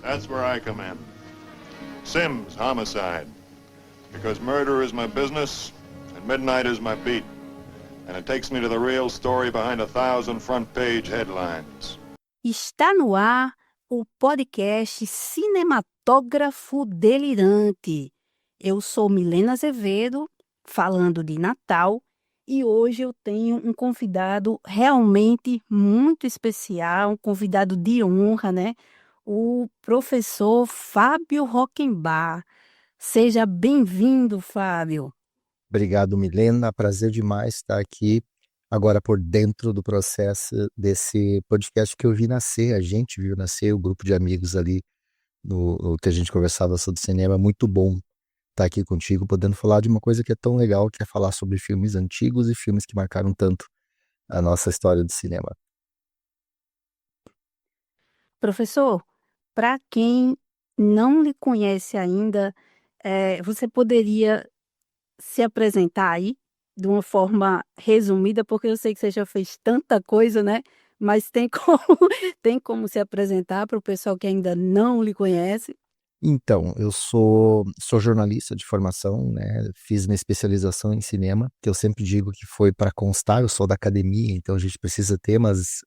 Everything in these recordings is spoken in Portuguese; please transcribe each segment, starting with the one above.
That's where I come in. Sims Homicide. Because murder is my business, and midnight is my beat. And it takes me to the real story behind 1,000 front-page headlines. Está no ar o podcast Cinematógrafo Delirante. Eu sou Milena Azevedo, falando de Natal, e hoje eu tenho um convidado realmente muito especial, um convidado de honra, né? O professor Fábio Rockenbach. Seja bem-vindo, Fábio. Obrigado, Milena. Prazer demais estar aqui agora por dentro do processo desse podcast que eu vi nascer. A gente viu nascer, o grupo de amigos ali, no que a gente conversava sobre cinema. Muito bom estar aqui contigo, podendo falar de uma coisa que é tão legal, que é falar sobre filmes antigos e filmes que marcaram tanto a nossa história do cinema. Professor, para quem não lhe conhece ainda, você poderia se apresentar aí de uma forma resumida, porque eu sei que você já fez tanta coisa, né? Mas tem como, tem como se apresentar para o pessoal que ainda não lhe conhece? Então, eu sou jornalista de formação, né? Fiz minha especialização em cinema, que eu sempre digo que foi para constar. Eu sou da academia, então a gente precisa ter, mas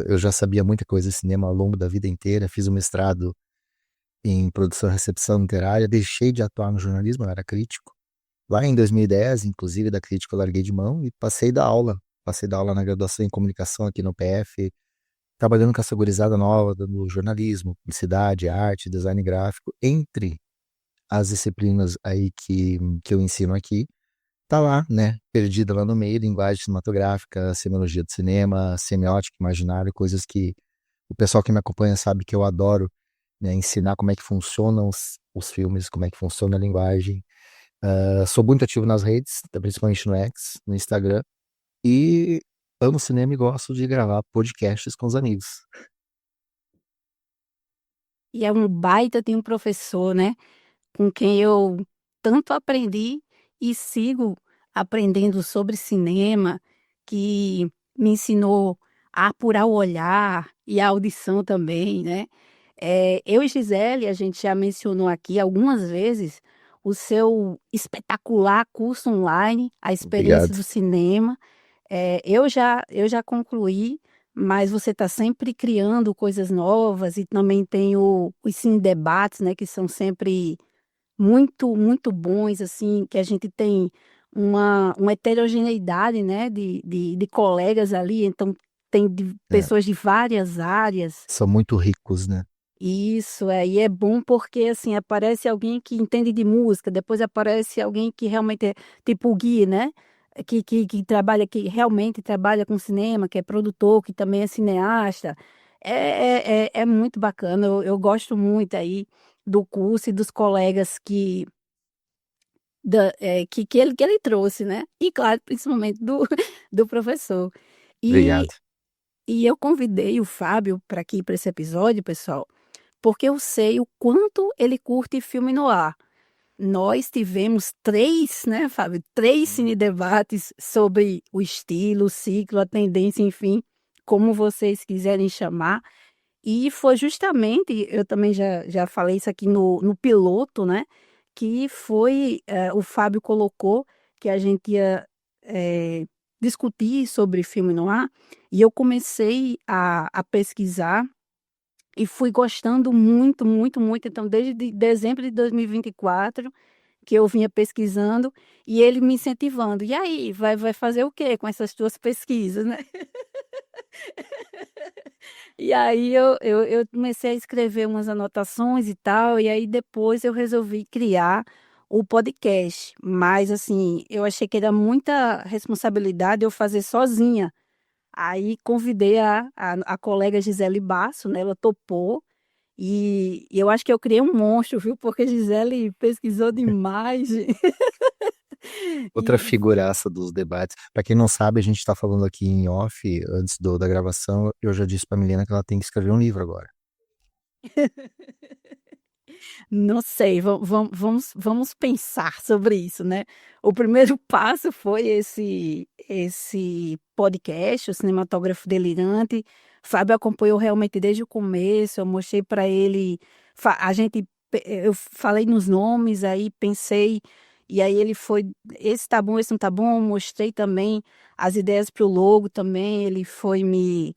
eu já sabia muita coisa de cinema ao longo da vida inteira. Fiz o mestrado em produção e recepção literária, deixei de atuar no jornalismo, eu era crítico. Lá em 2010, inclusive, da crítica eu larguei de mão e passei da aula. Passei da aula na graduação em comunicação aqui no PF, trabalhando com essa gurizada nova do jornalismo, publicidade, arte, design gráfico, entre as disciplinas aí que eu ensino aqui. Tá lá, né, perdida lá no meio, linguagem cinematográfica, semiologia do cinema, semiótica, imaginário, coisas que o pessoal que me acompanha sabe que eu adoro, né, ensinar como é que funcionam os filmes, como é que funciona a linguagem. Sou muito ativo nas redes, principalmente no X, no Instagram, e amo cinema e gosto de gravar podcasts com os amigos. E é um baita de um professor, né? Com quem eu tanto aprendi e sigo aprendendo sobre cinema, que me ensinou a apurar o olhar e a audição também, né? Eu e Gisele, a gente já mencionou aqui algumas vezes o seu espetacular curso online, A Experiência Obrigado. do Cinema. Eu já concluí, mas você está sempre criando coisas novas e também tem os Cine Debates, né, que são sempre muito, muito bons, assim, que a gente tem uma heterogeneidade, né, de colegas ali, então tem É, pessoas de várias áreas. são muito ricos, né? Isso, e é bom porque, assim, aparece alguém que entende de música, depois aparece alguém que realmente é tipo o Gui, né? Que trabalha, que realmente trabalha com cinema, que é produtor, que também é cineasta. É muito bacana, eu gosto muito aí do curso e dos colegas que ele trouxe, né? E, claro, principalmente do professor. E, Obrigado. e eu convidei o Fábio para aqui, para esse episódio, pessoal, porque eu sei o quanto ele curte filme noir. Nós tivemos três, né, Fábio? Três cine-debates sobre o estilo, o ciclo, a tendência, enfim, como vocês quiserem chamar. E foi justamente, eu também já falei isso aqui no piloto, né? Que foi, o Fábio colocou que a gente ia discutir sobre filme noir, e eu comecei a pesquisar e fui gostando muito, muito, muito. Então, desde dezembro de 2024, que eu vinha pesquisando, e ele me incentivando. E aí, vai fazer o quê com essas tuas pesquisas, né? E aí eu comecei a escrever umas anotações e tal, e aí depois eu resolvi criar o podcast. Mas assim, eu achei que era muita responsabilidade eu fazer sozinha. Aí convidei a colega Gisele Basso, né? Ela topou. E eu acho que eu criei um monstro, viu? Porque Gisele pesquisou demais. Outra E figuraça dos debates. Para quem não sabe, a gente está falando aqui em off, antes da gravação, eu já disse para Milena que ela tem que escrever um livro agora. não sei, vamos pensar sobre isso, né? O primeiro passo foi esse podcast, o Cinematógrafo Delirante. Fábio acompanhou realmente desde o começo, eu mostrei para ele A gente, eu falei nos nomes, aí pensei, e aí ele foi, esse tá bom, esse não tá bom, mostrei também as ideias para o logo também, ele foi me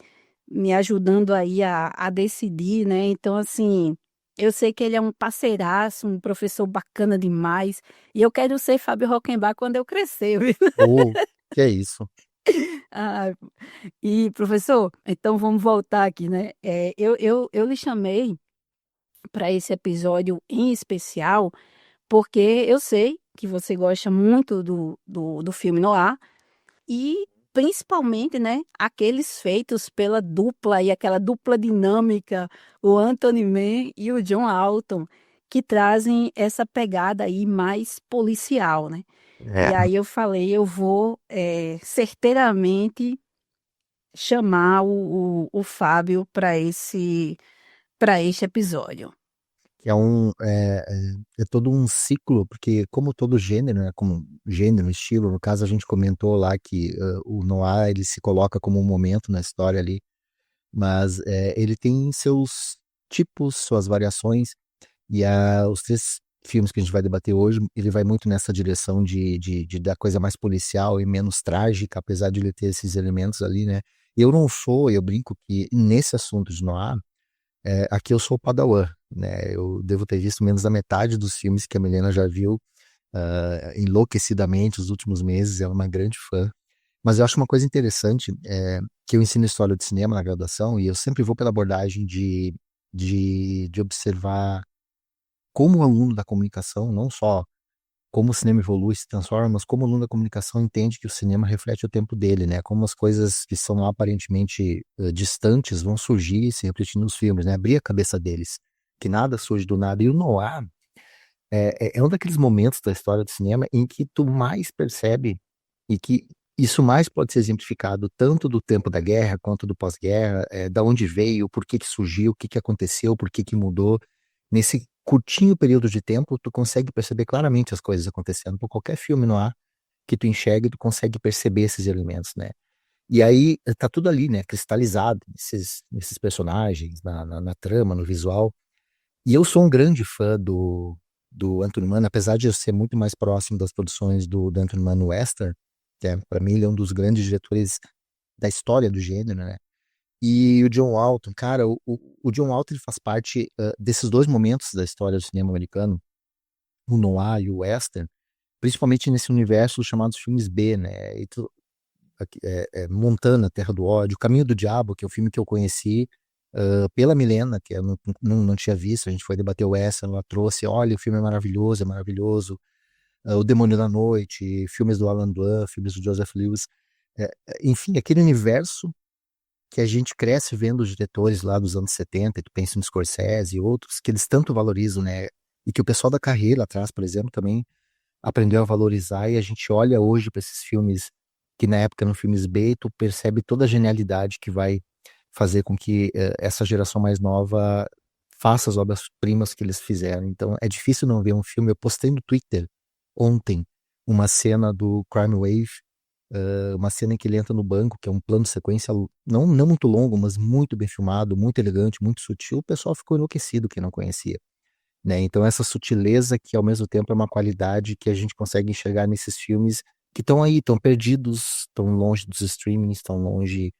ajudando aí a decidir, né? Então, assim, eu sei que ele é um parceiraço, um professor bacana demais, e eu quero ser Fábio Rockenbach quando eu crescer, viu? Ou, que é isso? Ah, e, professor, então vamos voltar aqui, né? Eu lhe chamei para esse episódio em especial, porque eu sei que você gosta muito do filme noir e principalmente, né, aqueles feitos pela dupla e aquela dupla dinâmica, o Anthony Mann e o John Alton, que trazem essa pegada aí mais policial, né? É, E aí eu falei, eu vou certeiramente chamar o Fábio para este episódio. que é todo um ciclo, porque como todo gênero, né, como gênero, estilo, no caso a gente comentou lá que o noir ele se coloca como um momento na história ali, mas ele tem seus tipos, suas variações, e os três filmes que a gente vai debater hoje, ele vai muito nessa direção de da coisa mais policial e menos trágica, apesar de ele ter esses elementos ali, né? Eu brinco que nesse assunto de noir, aqui eu sou o Padawan, né? Eu devo ter visto menos da metade dos filmes que a Milena já viu enlouquecidamente os últimos meses, ela é uma grande fã. Mas eu acho uma coisa interessante, que eu ensino história de cinema na graduação, e eu sempre vou pela abordagem de observar como o aluno da comunicação, não só como o cinema evolui, se transforma, mas como o aluno da comunicação entende que o cinema reflete o tempo dele, né? Como as coisas que são aparentemente distantes vão surgir e se refletir nos filmes, né? Abrir a cabeça deles, que nada surge do nada. E o noir é um daqueles momentos da história do cinema em que tu mais percebe e que isso mais pode ser exemplificado tanto do tempo da guerra quanto do pós-guerra, da onde veio, por que que surgiu, o que que aconteceu, por que que mudou. Nesse curtinho período de tempo, tu consegue perceber claramente as coisas acontecendo. Por qualquer filme no ar que tu enxergue, tu consegue perceber esses elementos, né? E aí tá tudo ali, né? Cristalizado nesses personagens, na trama, no visual. E eu sou um grande fã do Anthony Mann, apesar de eu ser muito mais próximo das produções do Anthony Mann no western, para mim ele é um dos grandes diretores da história do gênero, né? E o John Alton, cara, o John Alton ele faz parte desses dois momentos da história do cinema americano, o noir e o western, principalmente nesse universo chamados filmes B, né? Montana, Terra do Ódio, O Caminho do Diabo, que é o filme que eu conheci pela Milena, que eu não tinha visto, a gente foi debater o western, ela trouxe, olha, o filme é maravilhoso. O Demônio da Noite, filmes do Alan Blanc, filmes do Joseph Lewis, enfim, aquele universo que a gente cresce vendo os diretores lá dos anos 70, tu pensa no Scorsese e outros, que eles tanto valorizam, né? E que o pessoal da carreira atrás, por exemplo, também aprendeu a valorizar, e a gente olha hoje para esses filmes, que na época eram filmes B, e tu percebe toda a genialidade que vai fazer com que essa geração mais nova faça as obras-primas que eles fizeram. Então é difícil não ver um filme. Eu postei no Twitter ontem uma cena do Crime Wave, uma cena em que ele entra no banco, que é um plano de sequência não muito longo, mas muito bem filmado, muito elegante, muito sutil. O pessoal ficou enlouquecido quem não conhecia, né? Então essa sutileza que ao mesmo tempo é uma qualidade que a gente consegue enxergar nesses filmes que estão aí, estão perdidos, estão longe dos streamings, estão longe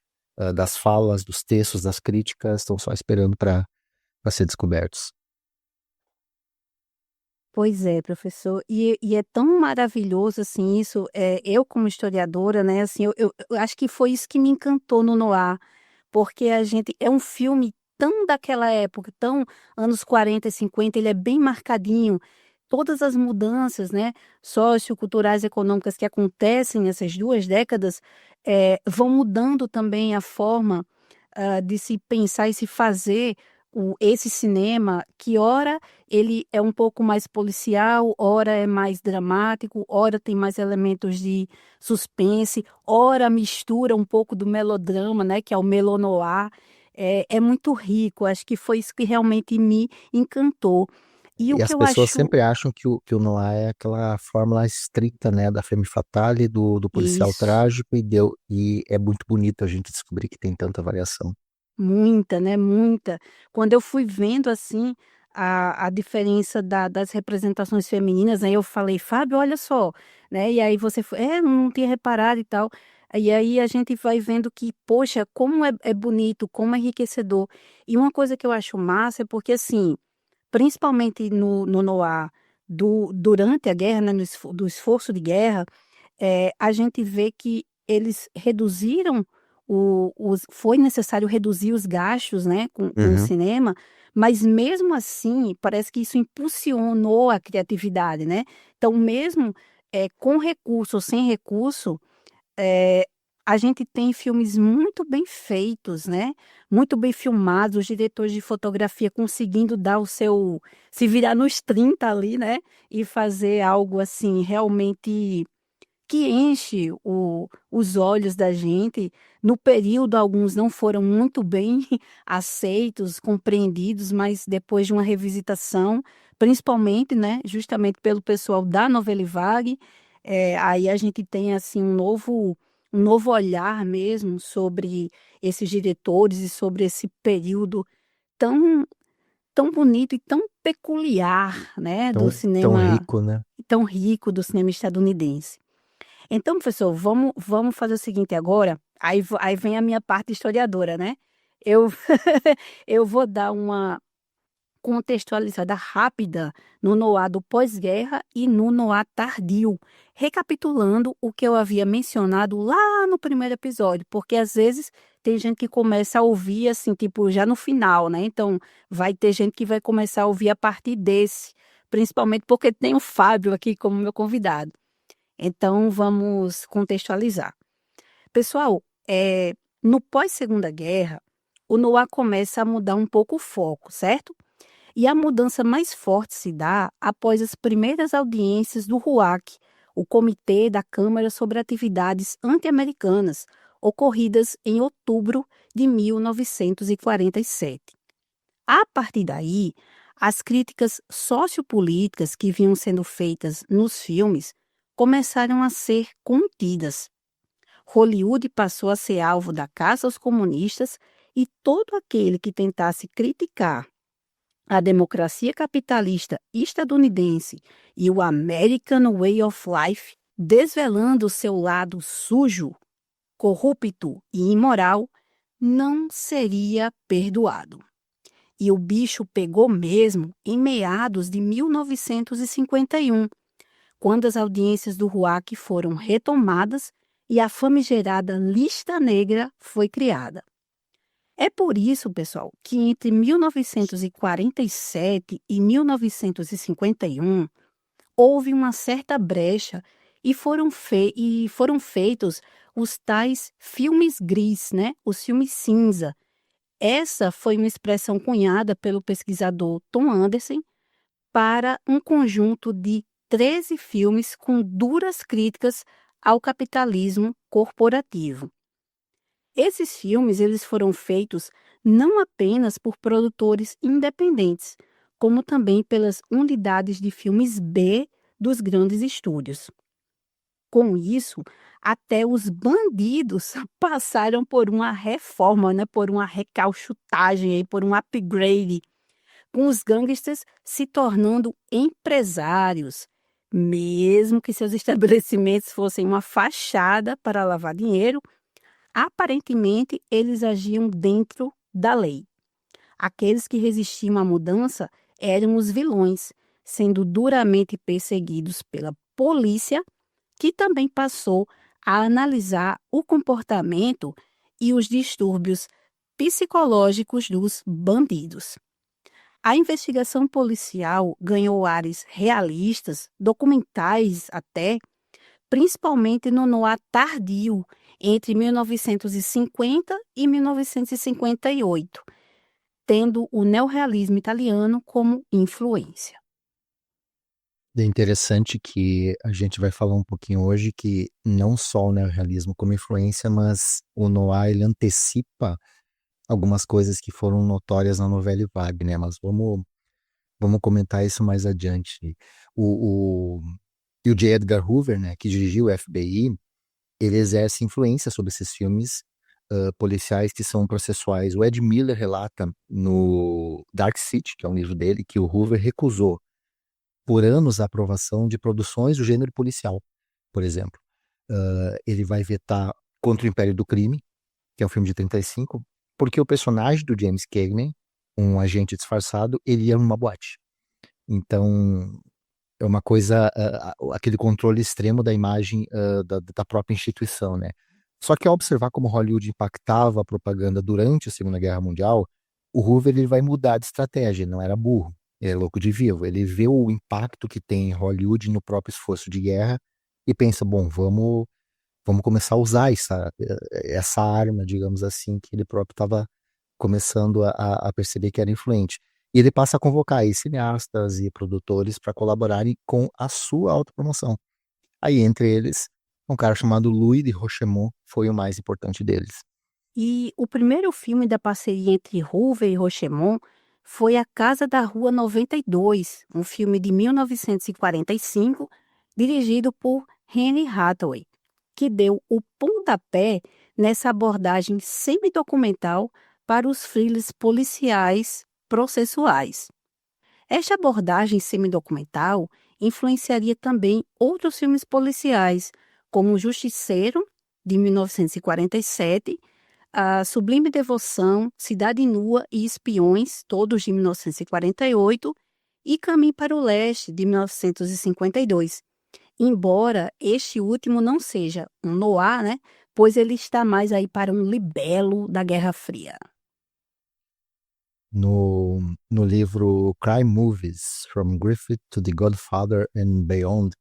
das falas, dos textos, das críticas, estão só esperando para ser descobertos. Pois é, professor, e é tão maravilhoso, assim, isso, eu como historiadora, né, assim, eu acho que foi isso que me encantou no Noir, porque a gente é um filme tão daquela época, tão anos 40 e 50, ele é bem marcadinho, todas as mudanças, né, socioculturais, econômicas que acontecem nessas 2 décadas, vão mudando também a forma, de se pensar e se fazer esse cinema que ora ele é um pouco mais policial, ora é mais dramático, ora tem mais elementos de suspense, ora mistura um pouco do melodrama, né, que é o melonoir. É muito rico, acho que foi isso que realmente me encantou. E o E que as eu pessoas acho sempre acham que o noir é aquela fórmula estricta, né, da femme fatale, do policial isso. trágico, e é muito bonito a gente descobrir que tem tanta variação. Muita, né, muita. Quando eu fui vendo, assim, a diferença das representações femininas, aí eu falei, Fábio, olha só, né? E aí você foi, não tinha reparado e tal. E aí a gente vai vendo que, poxa, como é bonito, como é enriquecedor. E uma coisa que eu acho massa é porque, assim, principalmente no noir, durante a guerra, né, do esforço de guerra, a gente vê que eles reduziram foi necessário reduzir os gastos, né, com o Uhum. cinema, mas mesmo assim, parece que isso impulsionou a criatividade, né? Então, mesmo com recurso ou sem recurso, é, a gente tem filmes muito bem feitos, né? Muito bem filmados, os diretores de fotografia conseguindo dar se virar nos 30 ali, né? E fazer algo assim, realmente que enche os olhos da gente. No período, alguns não foram muito bem aceitos, compreendidos, mas depois de uma revisitação, principalmente, né, justamente pelo pessoal da Novela Vague, aí a gente tem assim um novo olhar mesmo sobre esses diretores e sobre esse período tão tão bonito e tão peculiar, né, do Tão cinema, rico, né? tão rico do cinema estadunidense. Então, professor, vamos fazer o seguinte agora. Aí vem a minha parte historiadora, né? Eu, eu vou dar uma contextualizada rápida no Noah do pós-guerra e no Noah tardio, recapitulando o que eu havia mencionado lá no primeiro episódio, porque às vezes tem gente que começa a ouvir assim, tipo, já no final, né? Então, vai ter gente que vai começar a ouvir a partir desse, principalmente porque tem o Fábio aqui como meu convidado. Então, vamos contextualizar. Pessoal, no pós-Segunda Guerra, o Noah começa a mudar um pouco o foco, certo? E a mudança mais forte se dá após as primeiras audiências do RUAC, o Comitê da Câmara sobre Atividades Anti-Americanas, ocorridas em outubro de 1947. A partir daí, as críticas sociopolíticas que vinham sendo feitas nos filmes começaram a ser contidas. Hollywood passou a ser alvo da caça aos comunistas e todo aquele que tentasse criticar a democracia capitalista estadunidense e o American Way of Life, desvelando seu lado sujo, corrupto e imoral, não seria perdoado. E o bicho pegou mesmo em meados de 1951, quando as audiências do RUAC foram retomadas e a famigerada Lista Negra foi criada. É por isso, pessoal, que entre 1947 e 1951 houve uma certa brecha e foram feitos os tais filmes gris, né? Os filmes cinza. Essa foi uma expressão cunhada pelo pesquisador Tom Anderson para um conjunto de 13 filmes com duras críticas ao capitalismo corporativo. Esses filmes eles foram feitos não apenas por produtores independentes, como também pelas unidades de filmes B dos grandes estúdios. Com isso, até os bandidos passaram por uma reforma, né, por uma recalchutagem, aí, por um upgrade, com os gangsters se tornando empresários, mesmo que seus estabelecimentos fossem uma fachada para lavar dinheiro. Aparentemente, eles agiam dentro da lei. Aqueles que resistiam à mudança eram os vilões, sendo duramente perseguidos pela polícia, que também passou a analisar o comportamento e os distúrbios psicológicos dos bandidos. A investigação policial ganhou ares realistas, documentais até, principalmente no noir tardio, entre 1950 e 1958, tendo o neorrealismo italiano como influência. É interessante que a gente vai falar um pouquinho hoje que não só o neorrealismo como influência, mas o noir ele antecipa algumas coisas que foram notórias na novela Vague, né? Mas vamos comentar isso mais adiante. E o J. Edgar Hoover, né, que dirigiu o FBI, ele exerce influência sobre esses filmes policiais que são processuais. O Ed Miller relata no Dark City, que é um livro dele, que o Hoover recusou por anos a aprovação de produções do gênero policial, por exemplo. Ele vai vetar Contra o Império do Crime, que é um filme de 35, porque o personagem do James Cagney, um agente disfarçado, ele ia numa boate. Então, é uma coisa, aquele controle extremo da imagem da própria instituição, né? Só que ao observar como Hollywood impactava a propaganda durante a Segunda Guerra Mundial, o Hoover ele vai mudar de estratégia, ele não era burro, ele é louco de vivo. Ele vê o impacto que tem Hollywood no próprio esforço de guerra e pensa, bom, vamos começar a usar essa arma, digamos assim, que ele próprio estava começando a perceber que era influente. E ele passa a convocar aí cineastas e produtores para colaborarem com a sua autopromoção. Aí, entre eles, um cara chamado Louis de Rochemont foi o mais importante deles. E o primeiro filme da parceria entre Hoover e Rochemont foi A Casa da Rua 92, um filme de 1945, dirigido por Henry Hathaway, que deu o pontapé nessa abordagem semidocumental para os thrillers policiais processuais. Esta abordagem semidocumental influenciaria também outros filmes policiais, como O Justiceiro, de 1947, A Sublime Devoção, Cidade Nua e Espiões, todos de 1948, e Caminho para o Leste, de 1952. Embora este último não seja um noir, né? Pois ele está mais aí para um libelo da Guerra Fria. No livro Crime Movies, From Griffith to The Godfather and Beyond,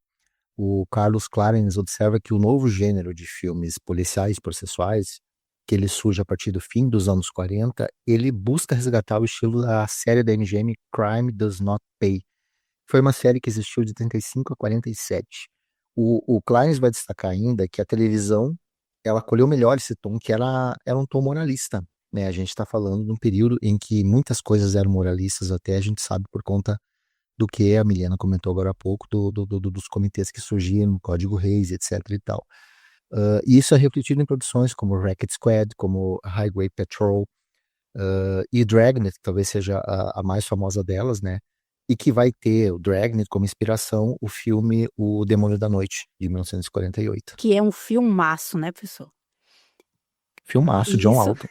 o Carlos Clarence observa que o novo gênero de filmes policiais processuais, que ele surge a partir do fim dos anos 40, ele busca resgatar o estilo da série da MGM Crime Does Not Pay. Foi uma série que existiu de 35 a 47. O Clarence vai destacar ainda que a televisão ela acolheu melhor esse tom, que era um tom moralista. Né? A gente está falando de um período em que muitas coisas eram moralistas, até a gente sabe por conta do que a Milena comentou agora há pouco, dos comitês que surgiam no Código Reis, etc. e tal. E isso é refletido em produções como Racket Squad, como Highway Patrol e Dragnet, que talvez seja a mais famosa delas, né? E que vai ter o Dragnet como inspiração o filme O Demônio da Noite, de 1948. Que é um filmaço, né, professor? Filmaço, John Isso. Alton.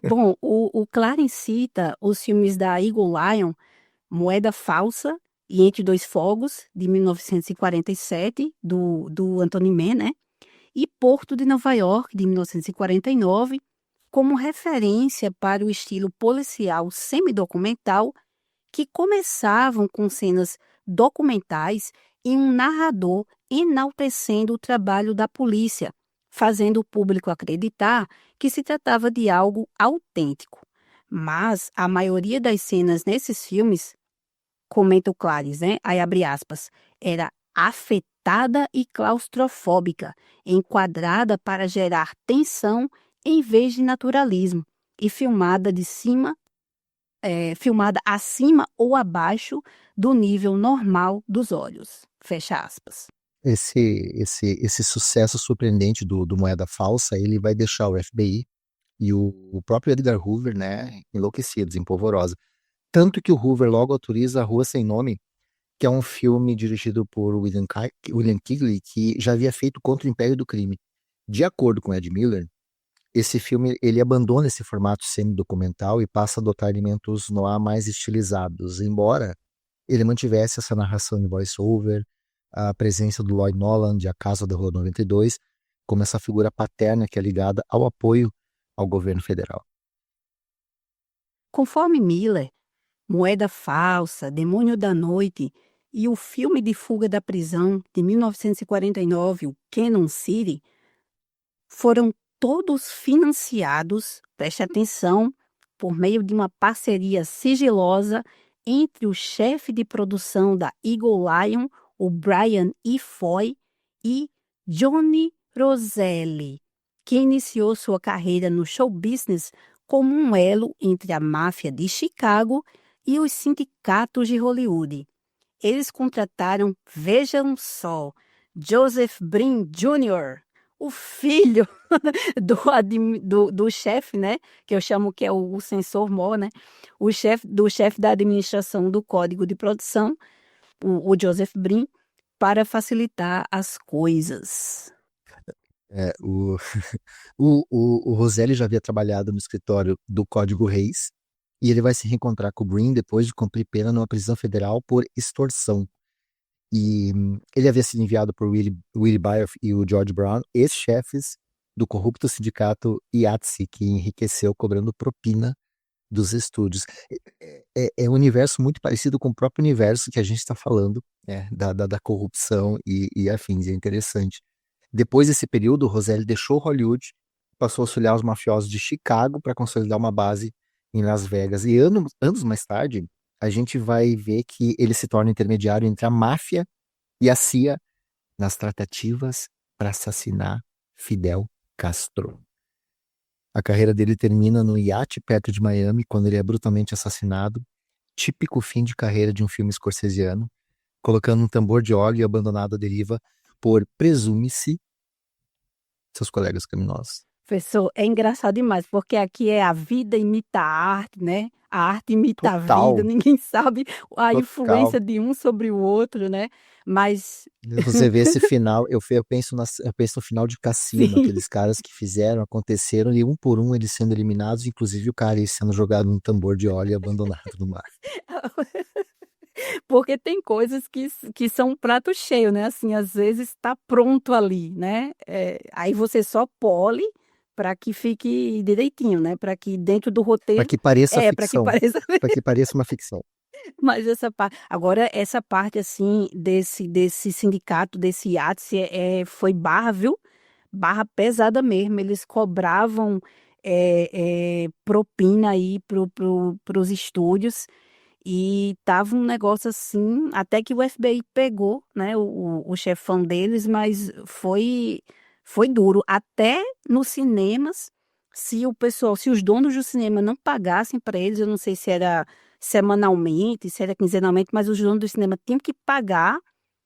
Bom, o Clarence cita os filmes da Eagle Lion, Moeda Falsa e Entre Dois Fogos, de 1947, do Anthony Mann, né? E Porto de Nova York, de 1949, como referência para o estilo policial semidocumental que começavam com cenas documentais e um narrador enaltecendo o trabalho da polícia, fazendo o público acreditar que se tratava de algo autêntico. Mas a maioria das cenas nesses filmes, comenta o Clares, né? Aí abre aspas, era afetada e claustrofóbica, enquadrada para gerar tensão em vez de naturalismo e filmada acima ou abaixo do nível normal dos olhos. Fecha aspas. Esse sucesso surpreendente do Moeda Falsa, ele vai deixar o FBI e o próprio Edgar Hoover, né, enlouquecidos, em polvorosa. Tanto que o Hoover logo autoriza A Rua Sem Nome, que é um filme dirigido por William Kigley, que já havia feito Contra o Império do Crime. De acordo com Ed Miller, esse filme ele abandona esse formato semi-documental e passa a adotar elementos noir mais estilizados, embora ele mantivesse essa narração em voice-over, a presença do Lloyd Nolan de A Casa da Rua 92, como essa figura paterna que é ligada ao apoio ao governo federal. Conforme Miller, Moeda Falsa, Demônio da Noite e o filme de fuga da prisão de 1949, o Cannon City, foram todos financiados, preste atenção, por meio de uma parceria sigilosa entre o chefe de produção da Eagle Lion, o Brian E. Foy, e Johnny Roselli, que iniciou sua carreira no show business como um elo entre a máfia de Chicago e os sindicatos de Hollywood. Eles contrataram, vejam só, Joseph Brin Jr., o filho do chefe, né? Que eu chamo que é o sensor mor, né? O chefe da administração do código de produção, o Joseph Brin, para facilitar as coisas. O, o Roselli já havia trabalhado no escritório do Código Reis e ele vai se reencontrar com o Green depois de cumprir pena numa prisão federal por extorsão. E ele havia sido enviado por Willie Bioff e o George Brown, ex-chefes do corrupto sindicato IATSE, que enriqueceu cobrando propina dos estúdios. É um universo muito parecido com o próprio universo que a gente está falando, né, da corrupção e afins. É interessante. Depois desse período, Roselli deixou Hollywood, passou a auxiliar os mafiosos de Chicago para consolidar uma base em Las Vegas. E anos mais tarde, a gente vai ver que ele se torna intermediário entre a máfia e a CIA nas tratativas para assassinar Fidel Castro. A carreira dele termina no iate perto de Miami, quando ele é brutalmente assassinado, típico fim de carreira de um filme scorsesiano, colocando um tambor de óleo e abandonado à deriva por, presume-se, seus colegas criminosos. Professor, é engraçado demais, porque aqui é a vida imita a arte, né? A arte imita a vida, Total, ninguém sabe a total. influência de um sobre o outro, né? Mas, Você vê esse final, eu penso no final de Cassino, sim, aqueles caras que fizeram, aconteceram, e um por um eles sendo eliminados, inclusive o cara aí sendo jogado num tambor de óleo e abandonado no mar. porque tem coisas que são um prato cheio, né? Assim, às vezes está pronto ali, né? Aí você só pole para que fique direitinho, né? Para que dentro do Para roteiro, que pareça para que ficção, pareça. para que pareça uma ficção. Mas agora essa parte assim desse sindicato, desse IATSE, foi barra, viu? Barra pesada mesmo. Eles cobravam propina aí pros estúdios e tava um negócio assim, até que o FBI pegou, né, o chefão deles, mas foi duro. Até nos cinemas, se os donos do cinema não pagassem para eles, eu não sei se era semanalmente, se era quinzenalmente, mas os donos do cinema tinham que pagar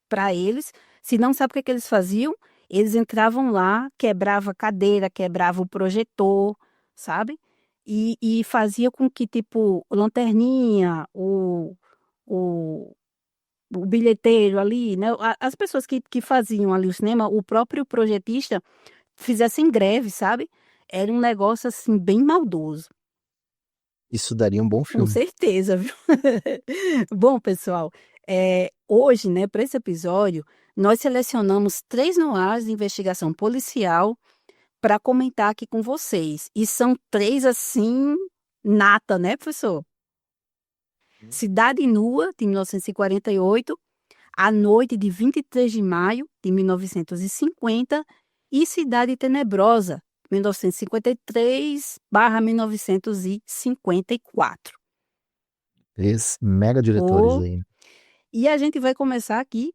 para eles. Se não, sabe o que é que eles faziam? Eles entravam lá, quebrava a cadeira, quebrava o projetor, sabe? E fazia com que, tipo, lanterninha, o, o bilheteiro ali, né? As pessoas que faziam ali o cinema, o próprio projetista, fizessem greve, sabe? Era um negócio, assim, bem maldoso. Isso daria um bom Com filme. certeza, viu? Bom, pessoal, hoje, né, para esse episódio, nós selecionamos 3 noirs de investigação policial para comentar aqui com vocês. E são 3 assim, nata, né, professor? Cidade Nua, de 1948, A Noite de 23 de Maio, de 1950, e Cidade Tenebrosa, 1953/1954. 3 mega diretores Oh, aí. e a gente vai começar aqui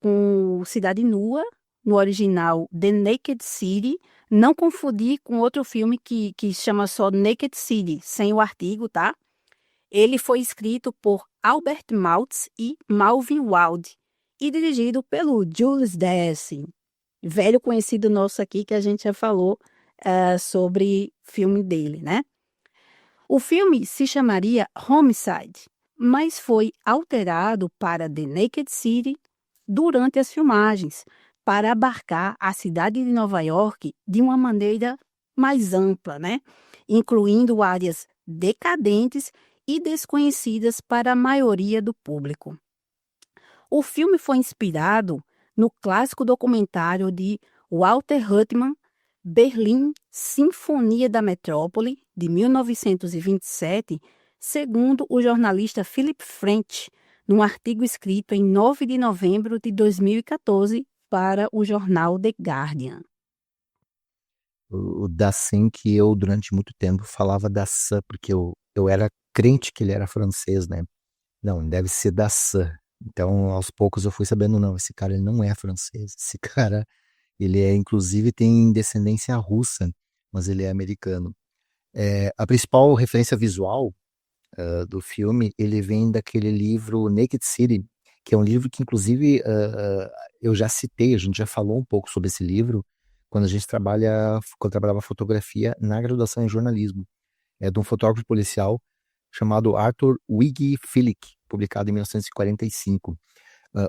com Cidade Nua, no original The Naked City. Não confundir com outro filme que chama só Naked City, sem o artigo, tá? Ele foi escrito por Albert Maltz e Malvin Wald e dirigido pelo Jules Dessen, velho conhecido nosso aqui que a gente já falou sobre filme dele, né? O filme se chamaria Homicide, mas foi alterado para The Naked City durante as filmagens, para abarcar a cidade de Nova York de uma maneira mais ampla, né? Incluindo áreas decadentes e desconhecidas para a maioria do público. O filme foi inspirado no clássico documentário de Walter Ruttmann, Berlim, Sinfonia da Metrópole, de 1927, segundo o jornalista Philip French, num artigo escrito em 9 de novembro de 2014 para o jornal The Guardian. O Dassin, que eu durante muito tempo falava Dassin, porque eu era crente que ele era francês, né? Não, deve ser Dassin. Então, aos poucos eu fui sabendo, não, esse cara ele não é francês. Esse cara, ele inclusive tem descendência russa, mas ele é americano. A principal referência visual do filme, ele vem daquele livro Naked City, que é um livro que inclusive eu já citei, a gente já falou um pouco sobre esse livro, quando eu trabalhava fotografia na graduação em jornalismo. É de um fotógrafo policial chamado Arthur Wiggy Filick, publicado em 1945.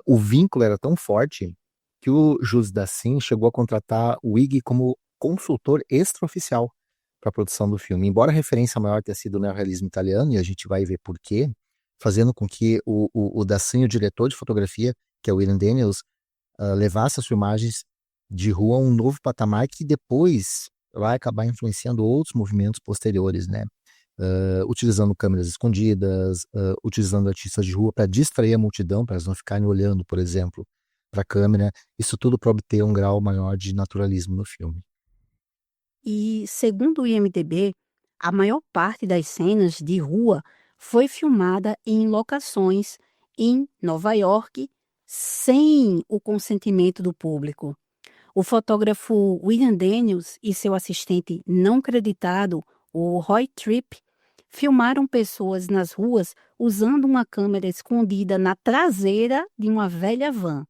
O vínculo era tão forte que o Jules Dassin chegou a contratar o Wiggy como consultor extraoficial para a produção do filme. Embora a referência maior tenha sido o neorrealismo italiano, e a gente vai ver por quê, fazendo com que o Dassin, o diretor de fotografia, que é o William Daniels, levasse as filmagens de rua a um novo patamar que depois vai acabar influenciando outros movimentos posteriores, né? Utilizando câmeras escondidas, utilizando artistas de rua para distrair a multidão, para elas não ficarem olhando, por exemplo, para a câmera. Isso tudo para obter um grau maior de naturalismo no filme. E, segundo o IMDb, a maior parte das cenas de rua foi filmada em locações em Nova York sem o consentimento do público. O fotógrafo William Daniels e seu assistente não creditado, o Roy Tripp, filmaram pessoas nas ruas usando uma câmera escondida na traseira de uma velha van.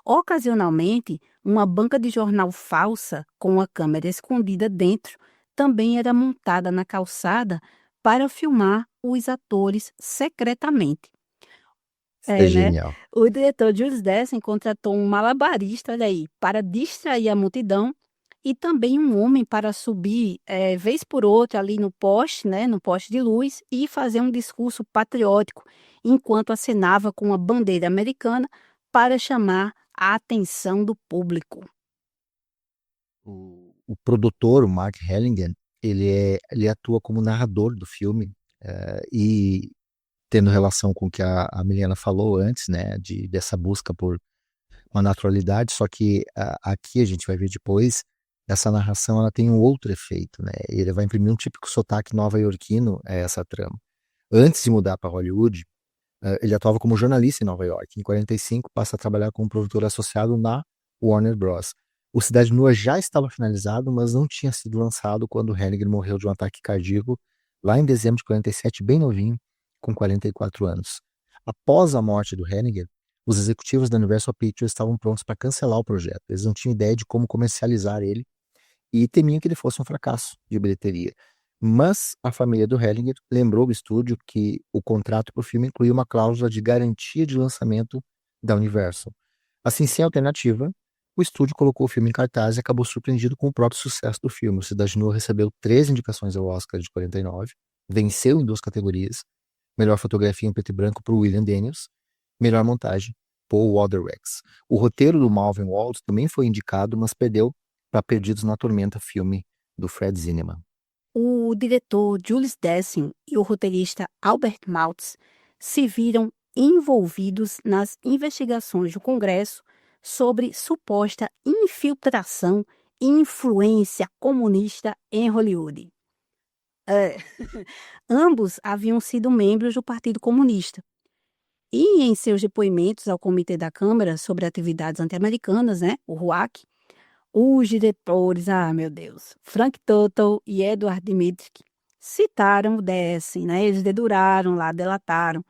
Ocasionalmente, uma banca de jornal falsa com a câmera escondida dentro também era montada na calçada para filmar os atores secretamente. Isso é Né? genial. O diretor Jules Dessen contratou um malabarista, olha aí, para distrair a multidão e também um homem para subir, vez por outra, ali no poste, né, no poste de luz, e fazer um discurso patriótico, enquanto acenava com a bandeira americana para chamar a atenção do público. O produtor, o Mark Hellinger, ele atua como narrador do filme, e tendo relação com o que a Milena falou antes, né, dessa busca por uma naturalidade, só que aqui a gente vai ver depois, essa narração ela tem um outro efeito, né? Ele vai imprimir um típico sotaque nova-iorquino a essa trama. Antes de mudar para Hollywood, ele atuava como jornalista em Nova York. Em 45, passa a trabalhar como produtor associado na Warner Bros. O Cidade Nua já estava finalizado, mas não tinha sido lançado quando Henniger morreu de um ataque cardíaco lá em dezembro de 47, bem novinho, com 44 anos. Após a morte do Henniger, os executivos da Universal Pictures estavam prontos para cancelar o projeto. Eles não tinham ideia de como comercializar ele e temiam que ele fosse um fracasso de bilheteria. Mas a família do Hellinger lembrou o estúdio que o contrato para o filme incluía uma cláusula de garantia de lançamento da Universal. Assim, sem alternativa, o estúdio colocou o filme em cartaz e acabou surpreendido com o próprio sucesso do filme. O Cidade Nua recebeu 3 indicações ao Oscar de 49, venceu em 2 categorias: melhor fotografia em preto e branco para o William Daniels, melhor montagem Paul Walder-Rex. O roteiro do Malvin Walt também foi indicado, mas perdeu para Perdidos na Tormenta, filme do Fred Zinnemann. O diretor Jules Dessen e o roteirista Albert Maltz se viram envolvidos nas investigações do Congresso sobre suposta infiltração e influência comunista em Hollywood. Ambos haviam sido membros do Partido Comunista. E em seus depoimentos ao Comitê da Câmara sobre atividades anti-americanas, né, o RUAC, os diretores, meu Deus, Frank Tuttle e Edward Dmytryk, citaram o Dessen, né, eles deduraram lá, delataram,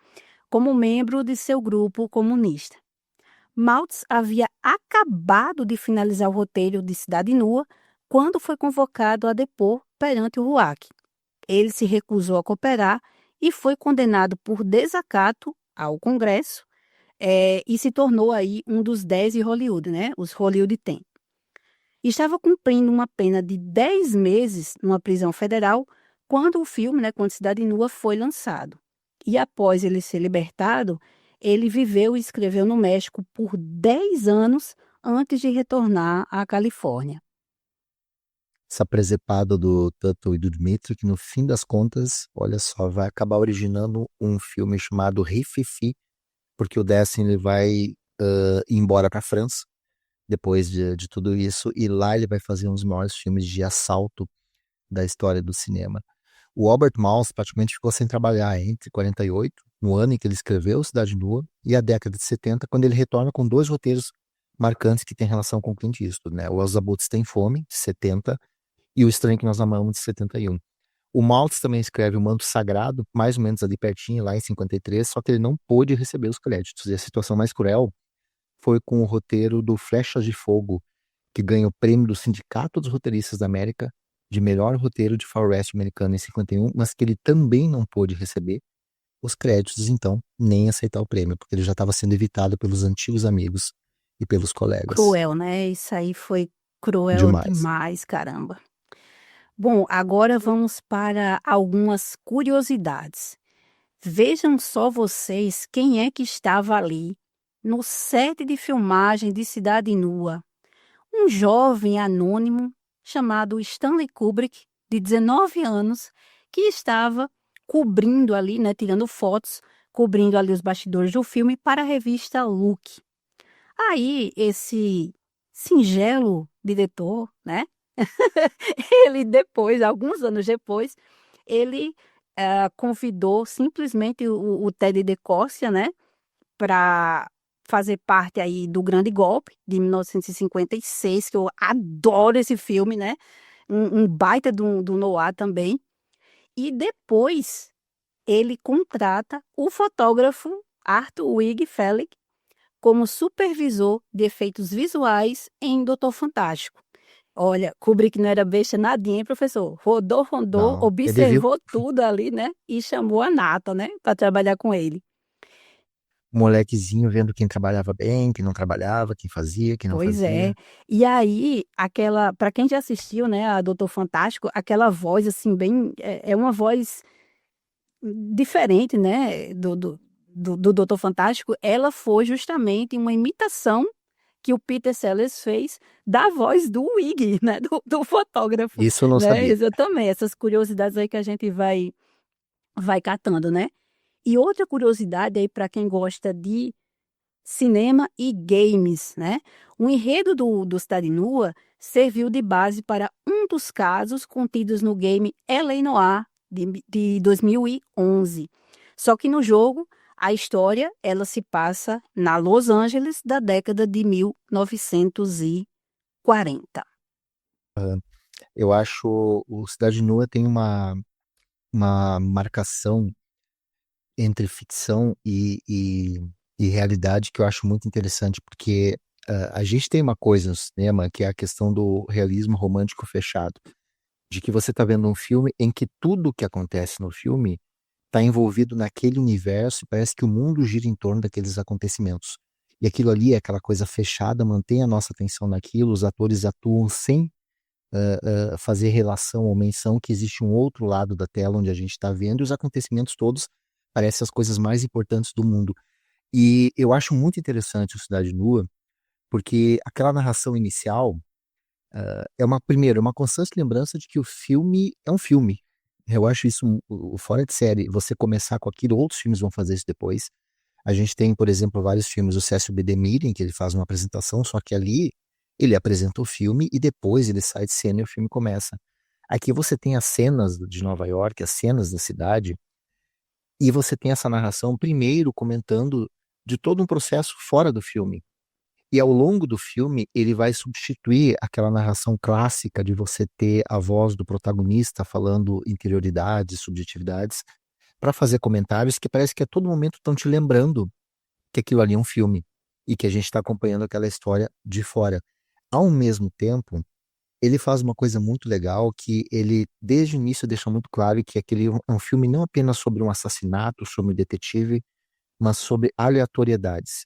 como membro de seu grupo comunista. Maltz havia acabado de finalizar o roteiro de Cidade Nua quando foi convocado a depor perante o RUAC. Ele se recusou a cooperar e foi condenado por desacato ao Congresso, e se tornou aí um dos 10 de Hollywood, né? Os Hollywood 10. Estava cumprindo uma pena de 10 meses numa prisão federal quando o filme, né, quando Cidade Nua, foi lançado. E após ele ser libertado, ele viveu e escreveu no México por 10 anos antes de retornar à Califórnia. Essa presepada do Tuttle e do Dmitry, que no fim das contas, olha só, vai acabar originando um filme chamado Rififi, porque o Dessen ele vai ir embora para a França depois de tudo isso, e lá ele vai fazer um dos maiores filmes de assalto da história do cinema. O Albert Maltz praticamente ficou sem trabalhar entre 48, no ano em que ele escreveu Cidade Nua, e a década de 70, quando ele retorna com 2 roteiros marcantes que têm relação com o Clint Eastwood, né? O Os Abutres Têm Fome, de 70, e O Estranho que Nós Amamos, de 71. O Maltz também escreve O Manto Sagrado, mais ou menos ali pertinho, lá em 53, só que ele não pôde receber os créditos. E a situação mais cruel foi com o roteiro do Flechas de Fogo, que ganha o prêmio do Sindicato dos Roteiristas da América de melhor roteiro de faroeste americano em 51, mas que ele também não pôde receber os créditos, então, nem aceitar o prêmio, porque ele já estava sendo evitado pelos antigos amigos e pelos colegas. Cruel, né? Isso aí foi cruel Demais. demais, caramba. Bom, agora vamos para algumas curiosidades. Vejam só vocês quem é que estava ali no set de filmagem de Cidade Nua. Um jovem anônimo chamado Stanley Kubrick, de 19 anos, que estava cobrindo ali, né, tirando fotos, cobrindo ali os bastidores do filme para a revista Look. Aí esse singelo diretor, né, ele depois, alguns anos depois, ele convidou simplesmente o Ted DeCorsia, né, para fazer parte aí do Grande Golpe de 1956, que eu adoro esse filme, né? Um baita do noir também. E depois ele contrata o fotógrafo Arthur Wig Felig como supervisor de efeitos visuais em Doutor Fantástico. Olha, Kubrick não era besta nadinha, hein, professor? Rodou, rodou, Não, ele viu observou tudo ali, né? E chamou a Nata, né, para trabalhar com ele. o molequezinho vendo quem trabalhava bem, quem não trabalhava, quem fazia, quem não Pois é. fazia. E aí, aquela, para quem já assistiu, né, a Doutor Fantástico, aquela voz assim bem, é uma voz diferente, né, do Doutor Fantástico. Ela foi justamente uma imitação que o Peter Sellers fez da voz do Wig, né, do fotógrafo, Isso eu não né? sabia. Exatamente. Essas curiosidades aí que a gente vai catando, né? E outra curiosidade aí para quem gosta de cinema e games, né? O enredo do Cidade Nua serviu de base para um dos casos contidos no game L.A. Noire de 2011. Só que no jogo, a história ela se passa na Los Angeles da década de 1940. Eu acho o Cidade Nua tem uma marcação entre ficção e realidade que eu acho muito interessante, porque a gente tem uma coisa no cinema que é a questão do realismo romântico fechado, de que você está vendo um filme em que tudo que acontece no filme está envolvido naquele universo e parece que o mundo gira em torno daqueles acontecimentos. E aquilo ali é aquela coisa fechada, mantém a nossa atenção naquilo, os atores atuam sem fazer relação ou menção que existe um outro lado da tela onde a gente está vendo e os acontecimentos todos parecem as coisas mais importantes do mundo. E eu acho muito interessante o Cidade Nua, porque aquela narração inicial é primeiro, uma constante lembrança de que o filme é um filme. Eu acho isso o fora de série. Você começar com aquilo, outros filmes vão fazer isso depois. A gente tem, por exemplo, vários filmes, o Cecil B. DeMille, em que ele faz uma apresentação, só que ali ele apresenta o filme e depois ele sai de cena e o filme começa. Aqui você tem as cenas de Nova York, as cenas da cidade, e você tem essa narração primeiro comentando de todo um processo fora do filme. E ao longo do filme, ele vai substituir aquela narração clássica de você ter a voz do protagonista falando interioridades, subjetividades, para fazer comentários que parece que a todo momento estão te lembrando que aquilo ali é um filme e que a gente está acompanhando aquela história de fora. Ao mesmo tempo, ele faz uma coisa muito legal que ele, desde o início, deixa muito claro que aquele é um filme não apenas sobre um assassinato, sobre um detetive, mas sobre aleatoriedades.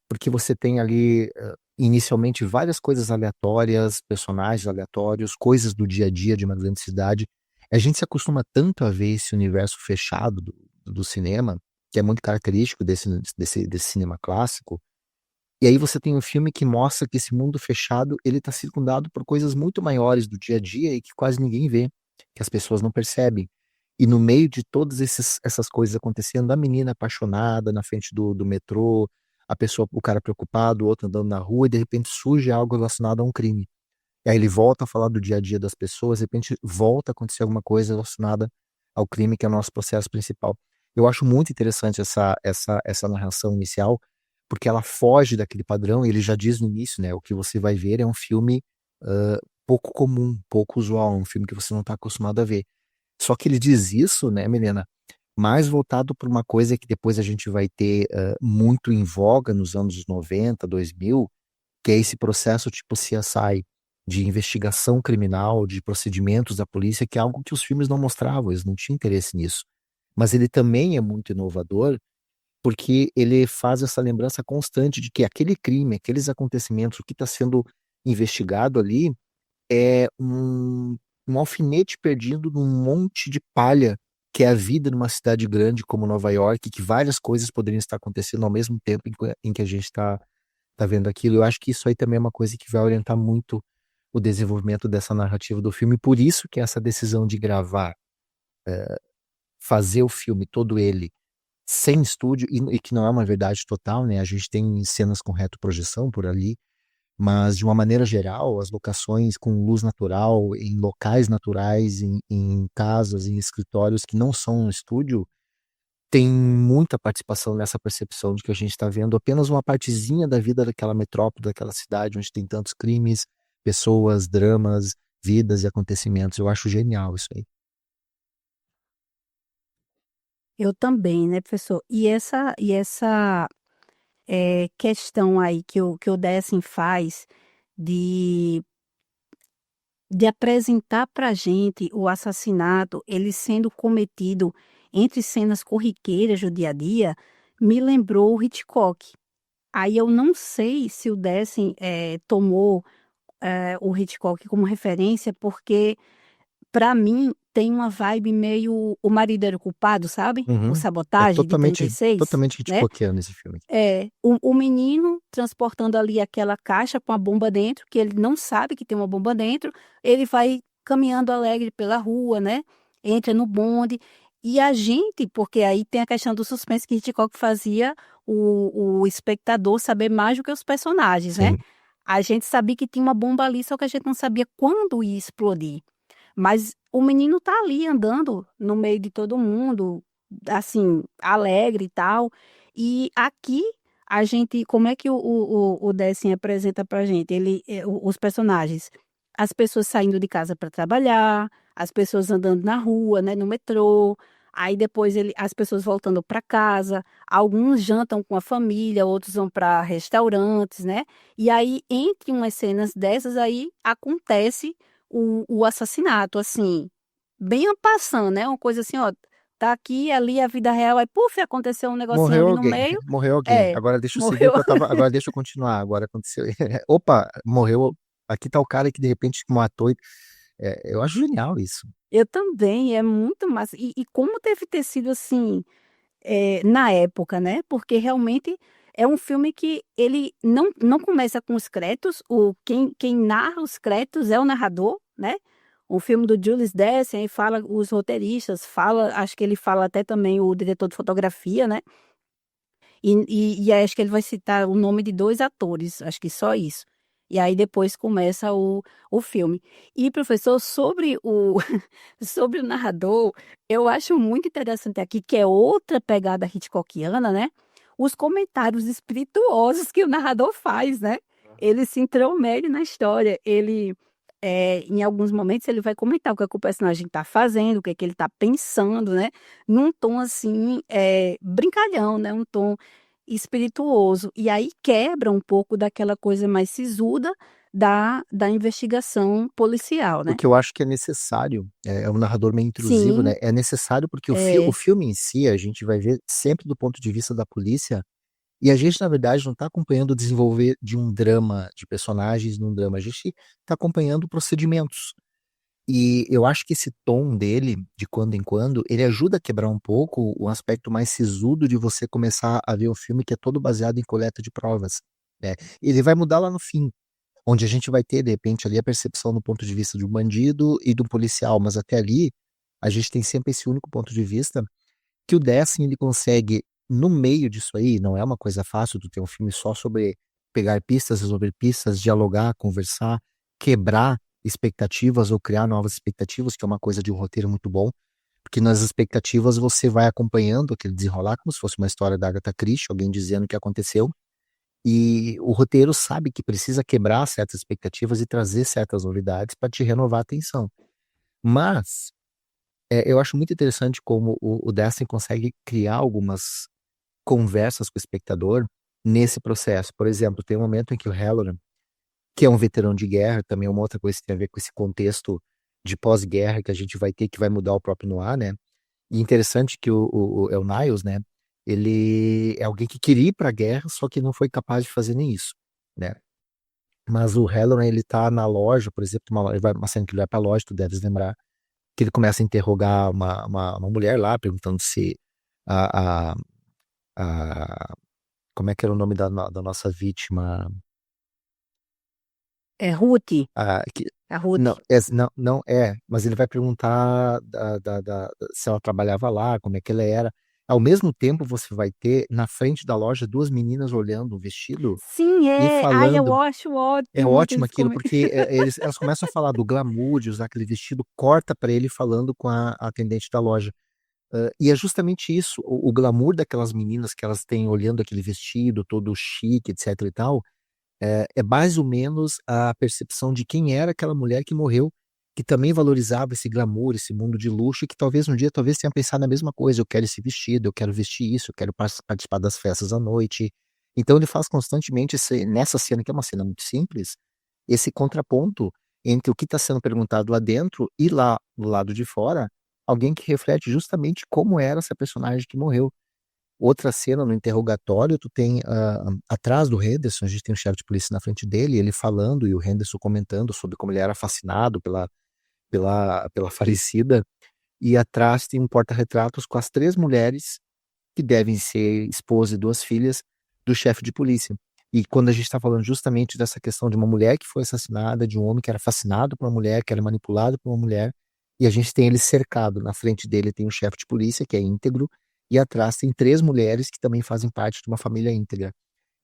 Porque você tem ali, inicialmente, várias coisas aleatórias, personagens aleatórios, coisas do dia a dia de uma grande cidade. A gente se acostuma tanto a ver esse universo fechado do cinema, que é muito característico desse cinema clássico, e aí você tem um filme que mostra que esse mundo fechado, ele está circundado por coisas muito maiores do dia a dia e que quase ninguém vê, que as pessoas não percebem. E no meio de todas essas coisas acontecendo, a menina apaixonada na frente do metrô, a pessoa, o cara preocupado, o outro andando na rua, e de repente surge algo relacionado a um crime. E aí ele volta a falar do dia a dia das pessoas, de repente volta a acontecer alguma coisa relacionada ao crime, que é o nosso processo principal. Eu acho muito interessante essa narração inicial, porque ela foge daquele padrão, e ele já diz no início, né? O que você vai ver é um filme pouco comum, pouco usual, um filme que você não está acostumado a ver. Só que ele diz isso, né, Milena, mais voltado para uma coisa que depois a gente vai ter muito em voga nos anos 90, 2000, que é esse processo tipo CSI, de investigação criminal, de procedimentos da polícia, que é algo que os filmes não mostravam, eles não tinham interesse nisso. Mas ele também é muito inovador, porque ele faz essa lembrança constante de que aquele crime, aqueles acontecimentos, o que está sendo investigado ali é um alfinete perdido num monte de palha, que é a vida numa cidade grande como Nova York, que várias coisas poderiam estar acontecendo ao mesmo tempo em que a gente está vendo aquilo. Eu acho que isso aí também é uma coisa que vai orientar muito o desenvolvimento dessa narrativa do filme, por isso que essa decisão de gravar, fazer o filme todo ele sem estúdio, e que não é uma verdade total, né? A gente tem cenas com retroprojeção por ali, mas de uma maneira geral, as locações com luz natural, em locais naturais, em casas, em escritórios que não são um estúdio, tem muita participação nessa percepção de que a gente está vendo apenas uma partezinha da vida daquela metrópole, daquela cidade onde tem tantos crimes, pessoas, dramas, vidas e acontecimentos. Eu acho genial isso aí. Eu também, né, professor? E essa questão aí que o Dessen faz de, de apresentar para gente o assassinato, ele sendo cometido entre cenas corriqueiras do dia a dia, me lembrou o Hitchcock. Aí eu não sei se o Dessen tomou o Hitchcock como referência, porque para mim tem uma vibe meio O Marido Era o Culpado, sabe? O Uhum. É Sabotagem de totalmente, 36, totalmente né? Hitchcockiano esse filme. O menino transportando ali aquela caixa com a bomba dentro, que ele não sabe que tem uma bomba dentro, ele vai caminhando alegre pela rua, né? Entra no bonde. E a gente, porque aí tem a questão do suspense que Hitchcock fazia o espectador saber mais do que os personagens, né? Sim. A gente sabia que tinha uma bomba ali, só que a gente não sabia quando ia explodir. Mas o menino tá ali andando no meio de todo mundo, assim, alegre e tal. E aqui a gente, como é que o Dessen apresenta pra gente? Os personagens, as pessoas saindo de casa para trabalhar, as pessoas andando na rua, né, no metrô. Aí depois as pessoas voltando para casa, alguns jantam com a família, outros vão para restaurantes, né? E aí, entre umas cenas dessas aí, acontece o assassinato, assim, bem en passant, né? Uma coisa assim, ó, tá aqui, ali a vida real, aí, puf, aconteceu um negocinho Morreu ali no alguém, meio, morreu alguém. é, Agora deixa eu seguir o morreu. que eu tava. Agora deixa eu continuar. Agora aconteceu. Opa, morreu. Aqui tá o cara que de repente matou. Eu acho genial isso. Eu também, é muito massa. E como deve ter sido assim, na época, né? Porque realmente é um filme que ele não começa com os créditos, quem narra os créditos é o narrador, né? O filme do Jules Dessen, aí fala os roteiristas, acho que ele fala até também o diretor de fotografia, né? E aí acho que ele vai citar o nome de 2 atores, acho que só isso. E aí depois começa o filme. E professor, sobre o sobre o narrador, eu acho muito interessante aqui, que é outra pegada hitchcockiana, né, os comentários espirituosos que o narrador faz, né. Ele se intromete na história, em alguns momentos ele vai comentar o que é que o personagem está fazendo, o que é que ele está pensando, né, num tom assim, brincalhão, né, um tom espirituoso. E aí quebra um pouco daquela coisa mais sisuda da investigação policial, O né. que eu acho que é necessário, é um narrador meio intrusivo, né? Sim, É necessário porque o é. filme em si, a gente vai ver sempre do ponto de vista da polícia, e a gente, na verdade, não está acompanhando o desenvolver de um drama, de personagens num drama, a gente está acompanhando procedimentos. E eu acho que esse tom dele, de quando em quando, ele ajuda a quebrar um pouco o aspecto mais sisudo de você começar a ver o filme que é todo baseado em coleta de provas, né? Ele vai mudar lá no fim, onde a gente vai ter, de repente, ali a percepção do ponto de vista de um bandido e do policial, mas até ali, a gente tem sempre esse único ponto de vista que o Dessen ele consegue, no meio disso aí, não é uma coisa fácil tu ter um filme só sobre pegar pistas, resolver pistas, dialogar, conversar, quebrar expectativas ou criar novas expectativas, que é uma coisa de um roteiro muito bom, porque nas expectativas você vai acompanhando aquele desenrolar como se fosse uma história da Agatha Christie, alguém dizendo o que aconteceu, e o roteiro sabe que precisa quebrar certas expectativas e trazer certas novidades para te renovar a atenção. Mas eu acho muito interessante como o Destin consegue criar algumas conversas com o espectador nesse processo. Por exemplo, tem um momento em que o Halloran que é um veterano de guerra, também é uma outra coisa que tem a ver com esse contexto de pós-guerra que a gente vai ter, que vai mudar o próprio Noir, né? E interessante que é o Niles, né? Ele é alguém que queria ir para a guerra, só que não foi capaz de fazer nem isso, né? Mas o Halloran, ele tá na loja, por exemplo, uma cena que ele vai pra loja, tu deves lembrar, que ele começa a interrogar uma mulher lá, perguntando se a, a, a- como é que era o nome da nossa vítima? É Ruth, A, que, a Ruth. não, não é, mas ele vai perguntar se ela trabalhava lá, como é que ela era. Ao mesmo tempo, você vai ter na frente da loja duas meninas olhando o vestido Sim, e é. Ai, eu falando. acho É ótimo ótimo aqueles aquilo, comentários. porque elas começam a falar do glamour, de usar aquele vestido, corta para ele falando com a atendente da loja. E é justamente isso, o glamour daquelas meninas que elas têm olhando aquele vestido todo chique, etc e tal, é mais ou menos a percepção de quem era aquela mulher que morreu, que também valorizava esse glamour, esse mundo de luxo, e que talvez um dia talvez tenha pensado na mesma coisa, eu quero esse vestido, eu quero vestir isso, eu quero participar das festas à noite. Então ele faz constantemente nessa cena, que é uma cena muito simples, esse contraponto entre o que está sendo perguntado lá dentro e lá do lado de fora, alguém que reflete justamente como era essa personagem que morreu. Outra cena no interrogatório, tu tem atrás do Henderson, a gente tem um chefe de polícia na frente dele, ele falando e o Henderson comentando sobre como ele era fascinado pela falecida, e atrás tem um porta-retratos com as três mulheres que devem ser esposa e duas filhas do chefe de polícia. E quando a gente está falando justamente dessa questão de uma mulher que foi assassinada, de um homem que era fascinado por uma mulher, que era manipulado por uma mulher, e a gente tem ele cercado. Na frente dele tem um chefe de polícia, que é íntegro, e atrás tem três mulheres que também fazem parte de uma família íntegra.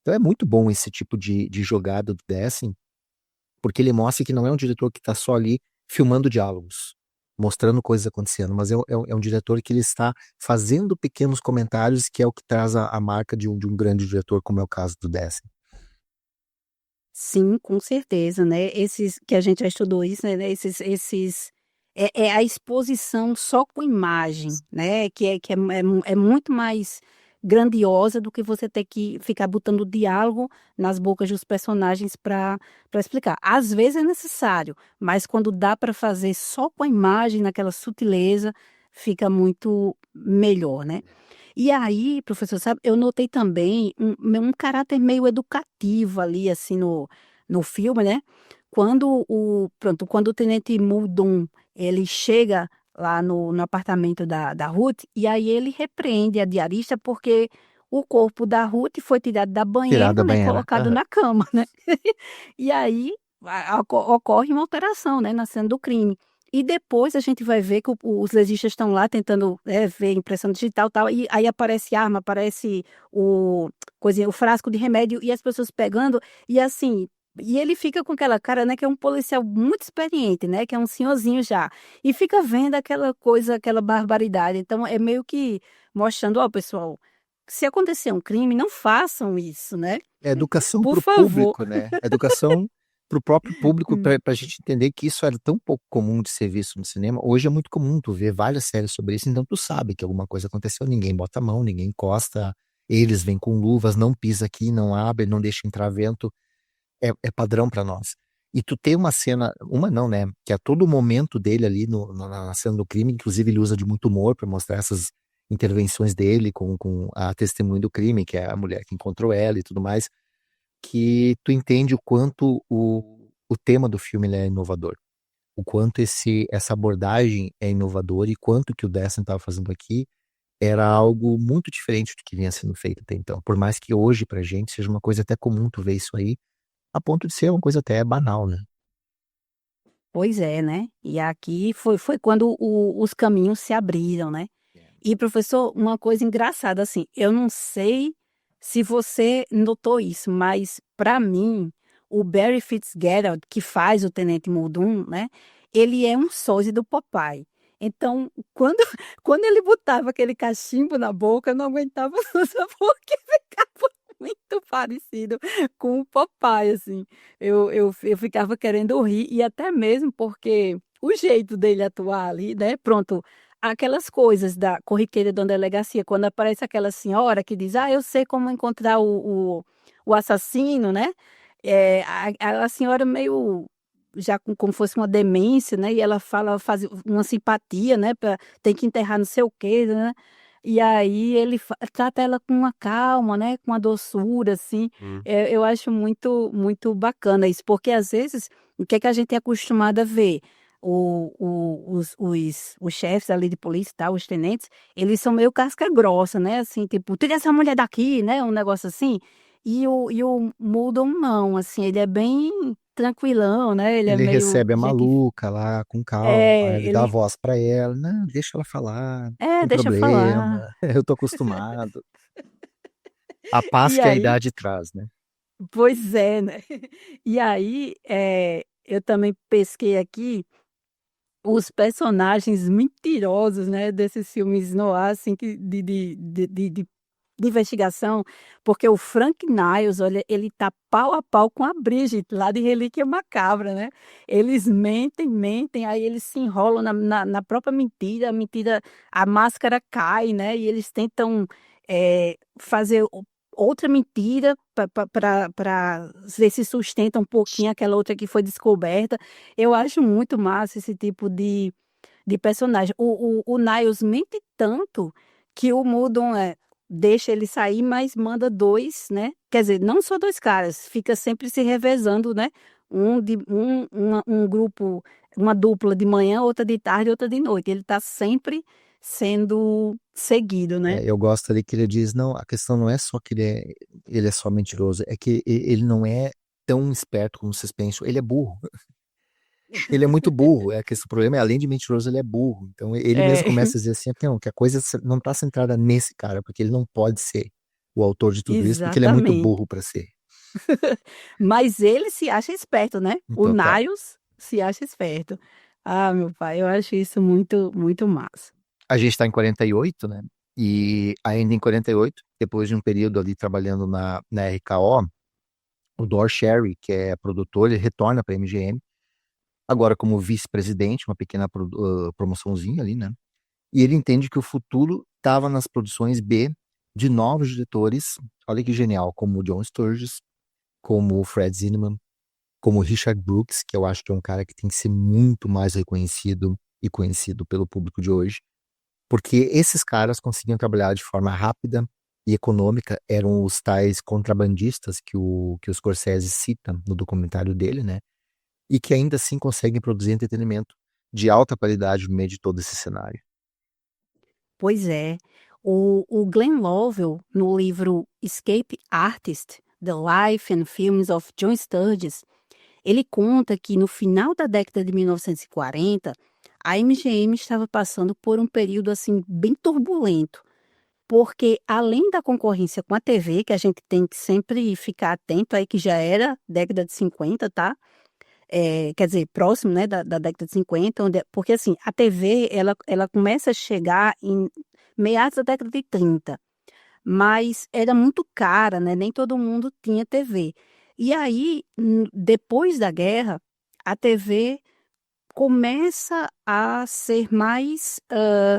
Então é muito bom esse tipo de jogada do Dessen, porque ele mostra que não é um diretor que está só ali filmando diálogos, mostrando coisas acontecendo, mas é um diretor que ele está fazendo pequenos comentários, que é o que traz a marca de um grande diretor, como é o caso do Dessen. Sim, com certeza, né? Esses que a gente já estudou isso, né? É a exposição só com imagem, né? É muito mais grandiosa do que você ter que ficar botando diálogo nas bocas dos personagens para explicar. Às vezes é necessário, mas quando dá para fazer só com a imagem, naquela sutileza, fica muito melhor, né? E aí, professor, sabe, eu notei também um caráter meio educativo ali, assim, no filme, né? Quando o Tenente Muldoon, ele chega lá no apartamento da Ruth, e aí ele repreende a diarista porque o corpo da Ruth foi tirado da Tirar da banheira, né, e banheira. colocado Aham. na cama, né? E aí ocorre uma alteração, né, na cena do crime. E depois a gente vai ver que os legistas estão lá tentando ver impressão digital e tal, e aí aparece arma, aparece o frasco de remédio e as pessoas pegando, e assim, e ele fica com aquela cara, né, que é um policial muito experiente, né, que é um senhorzinho já, e fica vendo aquela coisa, aquela barbaridade. Então é meio que mostrando, ó, pessoal, se acontecer um crime, não façam isso, né? É educação Por para o favor. público, né? Educação para o próprio público, para a gente entender que isso era tão pouco comum de ser visto no cinema. Hoje é muito comum tu ver várias séries sobre isso, então tu sabe que alguma coisa aconteceu, ninguém bota a mão, ninguém encosta, eles vêm com luvas, não pisa aqui, não abre, não deixa entrar vento, é padrão para nós. E tu tem uma cena, uma não, né? Que a todo momento dele ali na cena do crime, inclusive ele usa de muito humor para mostrar essas intervenções dele com a testemunha do crime, que é a mulher que encontrou ela e tudo mais, que tu entende o quanto o tema do filme ele é inovador, o quanto essa abordagem é inovadora e quanto que o Dessen estava fazendo aqui era algo muito diferente do que vinha sendo feito até então. Por mais que hoje pra gente seja uma coisa até comum tu ver isso aí, a ponto de ser uma coisa até banal, né? Pois é, né? E aqui foi quando os caminhos se abriram, né? E, professor, uma coisa engraçada, assim, eu não sei se você notou isso, mas, para mim, o Barry Fitzgerald, que faz o Tenente Muldoon, né? Ele é um sósia do Popeye. Então, quando, quando ele botava aquele cachimbo na boca, eu não aguentava, não, sabe por quê? Ficava muito parecido com o Popeye, assim. Eu ficava querendo rir, e até mesmo porque o jeito dele atuar ali, né? Pronto, aquelas coisas da corriqueira da delegacia, quando aparece aquela senhora que diz, ah, eu sei como encontrar o assassino, né? A senhora meio já com como fosse uma demência, né? E ela fala, faz uma simpatia, né? Tem que enterrar não sei o quê, né? E aí ele trata ela com uma calma, né? Com uma doçura, assim. Eu acho muito, muito bacana isso, porque às vezes o que é que a gente é acostumado a ver? Os chefes ali de polícia, tá? Os tenentes, eles são meio casca grossa, né? Assim, tipo, tira essa mulher daqui, né? Um negócio assim. E o Muldoon não, assim, ele é bem tranquilão, né? Ele é Ele meio recebe a gente. maluca lá com calma, É, ele dá a ele. voz pra ela, não, deixa ela falar, não É, tem deixa eu falar. problema, eu tô acostumado. A paz E que a aí, idade traz, né? pois é, né? E aí, eu também pesquei aqui os personagens mentirosos, né? Desses filmes noir, assim, de investigação, porque o Frank Niles, olha, ele tá pau a pau com a Bridget, lá de Relíquia Macabra, né? Eles mentem, mentem, aí eles se enrolam na própria mentira, a mentira, a máscara cai, né? E eles tentam fazer outra mentira para ver se sustenta um pouquinho aquela outra que foi descoberta. Eu acho muito massa esse tipo de personagem. O Niles mente tanto que o Muldoon deixa ele sair, mas manda dois, né? Quer dizer, não só dois caras, fica sempre se revezando, né? Um grupo, uma dupla de manhã, outra de tarde, outra de noite. Ele está sempre sendo seguido, né? Eu gosto ali que ele diz, não, a questão não é só que ele é só mentiroso, é que ele não é tão esperto como vocês pensam, ele é burro. Ele é muito burro, é que esse problema é, além de mentiroso, ele é burro. Então ele mesmo É, começa a dizer assim, não, que a coisa não está centrada nesse cara, porque ele não pode ser o autor de tudo isso, porque ele é muito exatamente. burro para ser. Mas ele se acha esperto, né? O Total. Niles se acha esperto. Ah, meu pai, eu acho isso muito, muito massa. A gente está em 48, né? E ainda em 48, depois de um período ali trabalhando na RKO, o Dor Sherry, que é produtor, ele retorna para a MGM, agora como vice-presidente, uma pequena promoçãozinha ali, né? E ele entende que o futuro estava nas produções B de novos diretores, olha que genial, como o John Sturges, como o Fred Zinnemann, como o Richard Brooks, que eu acho que é um cara que tem que ser muito mais reconhecido e conhecido pelo público de hoje, porque esses caras conseguiam trabalhar de forma rápida e econômica, eram os tais contrabandistas que o Scorsese cita no documentário dele, né? E que ainda assim conseguem produzir entretenimento de alta qualidade no meio de todo esse cenário. Pois é. O Glenn Lovell, no livro Escape Artist, The Life and Films of John Sturges, ele conta que no final da década de 1940, a MGM estava passando por um período assim bem turbulento, porque além da concorrência com a TV, que a gente tem que sempre ficar atento aí que já era década de 50, tá? Quer dizer, próximo, né, da década de 50, porque assim, a TV, ela começa a chegar em meados da década de 30, mas era muito cara, né, nem todo mundo tinha TV. E aí, depois da guerra, a TV começa a ser mais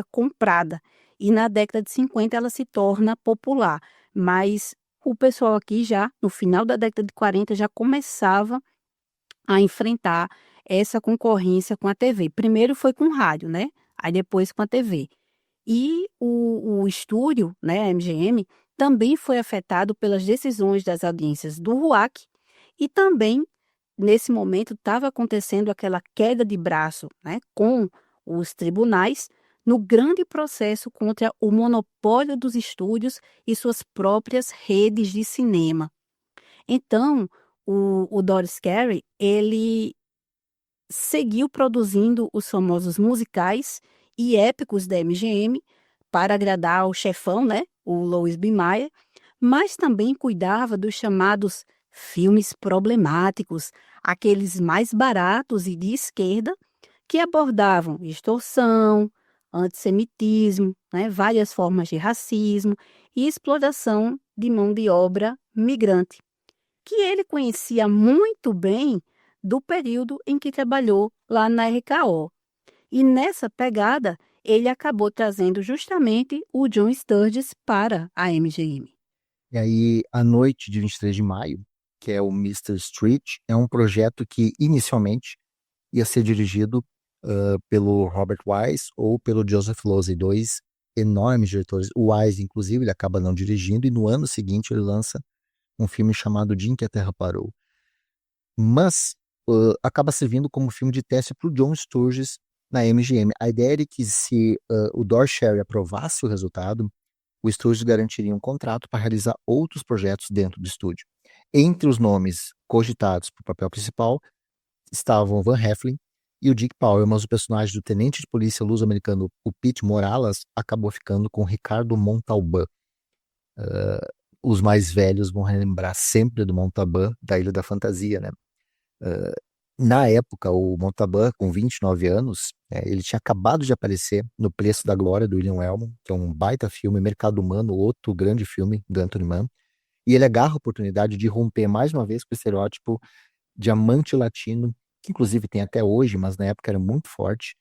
comprada, e na década de 50 ela se torna popular, mas o pessoal aqui já, no final da década de 40, já começava a enfrentar essa concorrência com a TV. Primeiro foi com o rádio, né? Aí depois com a TV. E o estúdio, né, a MGM, também foi afetado pelas decisões das audiências do RUAC e também, nesse momento, estava acontecendo aquela queda de braço, né, com os tribunais no grande processo contra o monopólio dos estúdios e suas próprias redes de cinema. Então, o Doris Carey, ele seguiu produzindo os famosos musicais e épicos da MGM para agradar ao chefão, né, o Louis B. Mayer, mas também cuidava dos chamados filmes problemáticos, aqueles mais baratos e de esquerda, que abordavam extorsão, antissemitismo, né, várias formas de racismo e exploração de mão de obra migrante que ele conhecia muito bem do período em que trabalhou lá na RKO. E nessa pegada, ele acabou trazendo justamente o John Sturges para a MGM. E aí, à noite de 23 de maio, que é o Mr. Street, é um projeto que inicialmente ia ser dirigido pelo Robert Wise ou pelo Joseph Losey, dois enormes diretores. O Wise, inclusive, ele acaba não dirigindo e no ano seguinte ele lança um filme chamado O Dia em que a Terra Parou. Mas acaba servindo como filme de teste para o John Sturges na MGM. A ideia era que se o Dorsheri aprovasse o resultado, o Sturges garantiria um contrato para realizar outros projetos dentro do estúdio. Entre os nomes cogitados para o papel principal estavam Van Heflin e o Dick Powell, mas o personagem do tenente de polícia luso-americano, o Pete Morales, acabou ficando com Ricardo Montalbán. Os mais velhos vão lembrar sempre do Montalbán, da Ilha da Fantasia, né? Na época, o Montalbán, com 29 anos, ele tinha acabado de aparecer no Preço da Glória, do William Wellman, que é um baita filme, Mercado Humano, outro grande filme do Anthony Mann, e ele agarra a oportunidade de romper mais uma vez com o estereótipo de amante latino, que inclusive tem até hoje, mas na época era muito forte,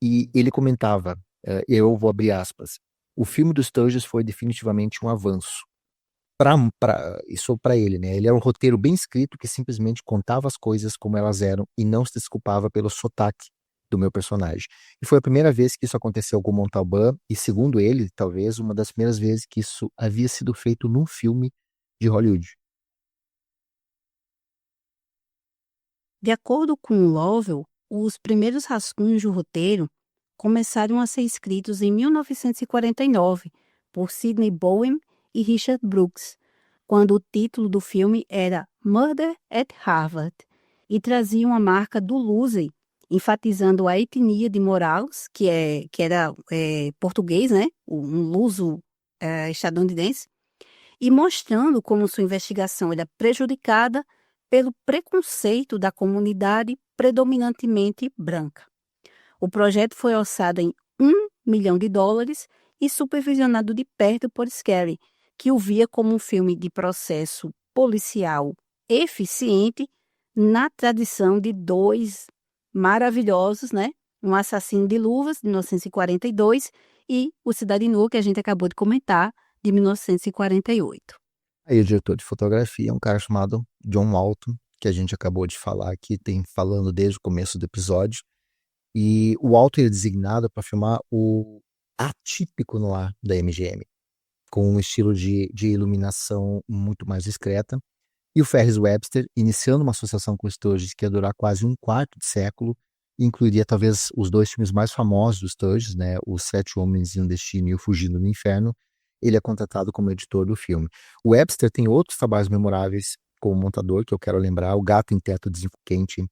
e ele comentava, eu vou abrir aspas, o filme do Sturges foi definitivamente um avanço. Isso para ele, né? Ele era um roteiro bem escrito que simplesmente contava as coisas como elas eram e não se desculpava pelo sotaque do meu personagem. E foi a primeira vez que isso aconteceu com o Montalbán e, segundo ele, talvez uma das primeiras vezes que isso havia sido feito num filme de Hollywood. De acordo com o Lovell, os primeiros rascunhos do roteiro começaram a ser escritos em 1949 por Sidney Bowen e Richard Brooks, quando o título do filme era Murder at Harvard e trazia uma marca do Lucy, enfatizando a etnia de Morales, que era português, né? Um luso estadunidense, e mostrando como sua investigação era prejudicada pelo preconceito da comunidade predominantemente branca. O projeto foi orçado em $1 milhão e supervisionado de perto por Scarry, que o via como um filme de processo policial eficiente na tradição de dois maravilhosos, né? Um Assassino de Luvas, de 1942, e O Cidade Nua, que a gente acabou de comentar, de 1948. Aí o diretor de fotografia é um cara chamado John Walton, que a gente acabou de falar aqui, tem falando desde o começo do episódio. E o Walton é designado para filmar o atípico noir da MGM, com um estilo de iluminação muito mais discreta. E o Ferris Webster, iniciando uma associação com o Sturges que ia durar quase um quarto de século, incluiria talvez os dois filmes mais famosos do Sturges, né, Os Sete Homens e um Destino e O Fugindo do Inferno. Ele é contratado como editor do filme. O Webster tem outros trabalhos memoráveis como montador, que eu quero lembrar, O Gato em Teto de Zinco Quente.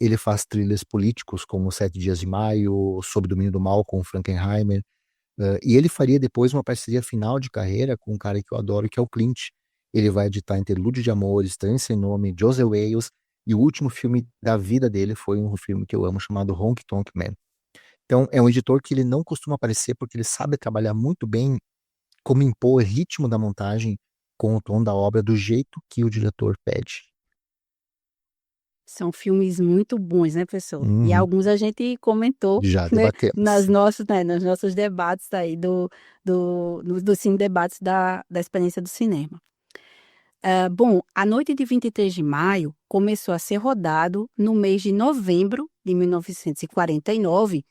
Ele faz thrillers políticos como Sete Dias de Maio, Sob o Domínio do Mal com o Frankenheimer. E ele faria depois uma parceria final de carreira com um cara que eu adoro, que é o Clint. Ele vai editar Interlúdio de Amor, Estranho Sem Nome, José Wales, e o último filme da vida dele foi um filme que eu amo, chamado Honky Tonk Man. Então, é um editor que ele não costuma aparecer porque ele sabe trabalhar muito bem como impor o ritmo da montagem com o tom da obra do jeito que o diretor pede. São filmes muito bons, né, professor? E Uhum. alguns a gente comentou, Já né, debatemos. nos nossos debates aí do Cine Debates da experiência do cinema. Bom, A Noite de 23 de Maio começou a ser rodado no mês de novembro de 1949,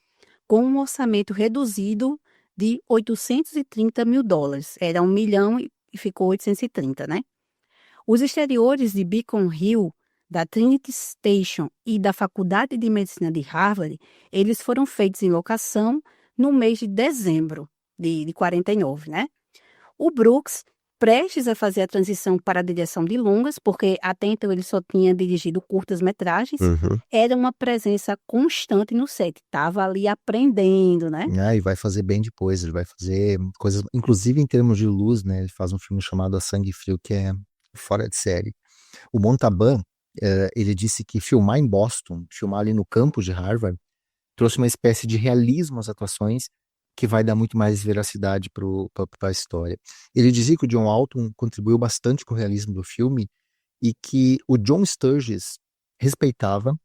com um orçamento reduzido de $830 mil. Era $1 milhão e ficou 830, né? Os exteriores de Beacon Hill, da Trinity Station e da Faculdade de Medicina de Harvard, eles foram feitos em locação no mês de dezembro de 49, né? O Brooks, prestes a fazer a transição para a direção de longas, porque até então ele só tinha dirigido curtas-metragens, era uma presença constante no set, estava ali aprendendo, né? E vai fazer bem depois, ele vai fazer coisas, inclusive em termos de luz, né? Ele faz um filme chamado A Sangue Frio, que é fora de série. O Montalbán, ele disse que filmar em Boston, filmar ali no campus de Harvard, trouxe uma espécie de realismo às atuações que vai dar muito mais veracidade para a história. Ele dizia que o John Walton contribuiu bastante com o realismo do filme e que o John Sturges respeitava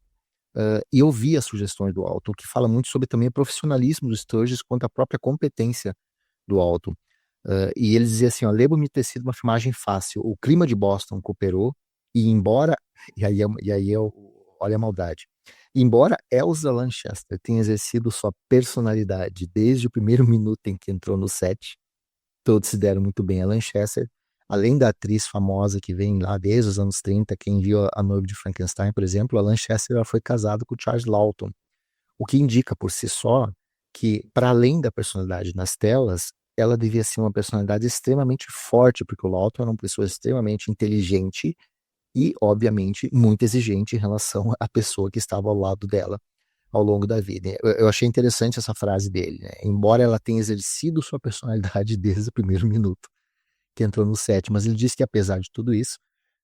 e ouvia as sugestões do Walton, o que fala muito sobre também o profissionalismo do Sturges quanto à própria competência do Walton. E ele dizia assim, lembro-me de ter sido uma filmagem fácil, o clima de Boston cooperou E embora, olha a maldade. Embora Elsa Lanchester tenha exercido sua personalidade desde o primeiro minuto em que entrou no set, todos se deram muito bem a Lanchester. Além da atriz famosa que vem lá desde os anos 30, quem viu A Noiva de Frankenstein, por exemplo, a Lanchester ela foi casada com o Charles Lawton, o que indica por si só que, para além da personalidade nas telas, ela devia ser uma personalidade extremamente forte, porque o Lawton era uma pessoa extremamente inteligente e, obviamente, muito exigente em relação à pessoa que estava ao lado dela ao longo da vida. Eu achei interessante essa frase dele, né? Embora ela tenha exercido sua personalidade desde o primeiro minuto que entrou no set, mas ele disse que, apesar de tudo isso,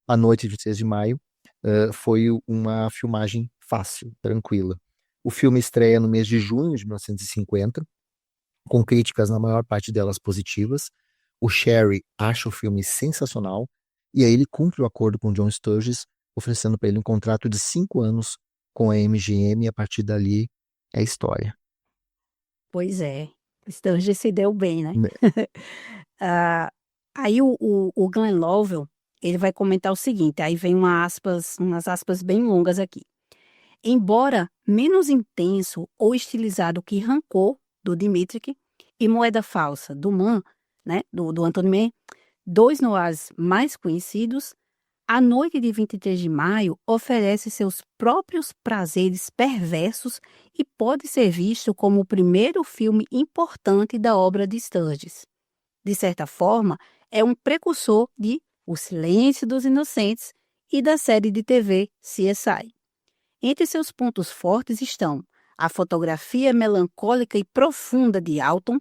a noite de 26 de maio foi uma filmagem fácil, tranquila. O filme estreia no mês de junho de 1950, com críticas, na maior parte delas, positivas. O Sherry acha o filme sensacional, e aí ele cumpre o acordo com John Sturges, oferecendo para ele um contrato de 5 anos com a MGM, e a partir dali é história. Pois é, Sturges se deu bem, né? Né? Ah, aí o Glenn Lovell, ele vai comentar o seguinte, aí vem umas aspas bem longas aqui. Embora menos intenso ou estilizado que Rancor, do Dmitrik, e Moeda Falsa, do Mann, né, do Anthony Mann, dois noirs mais conhecidos, A Noite de 23 de Maio oferece seus próprios prazeres perversos e pode ser visto como o primeiro filme importante da obra de Sturges. De certa forma, é um precursor de O Silêncio dos Inocentes e da série de TV CSI. Entre seus pontos fortes estão a fotografia melancólica e profunda de Alton,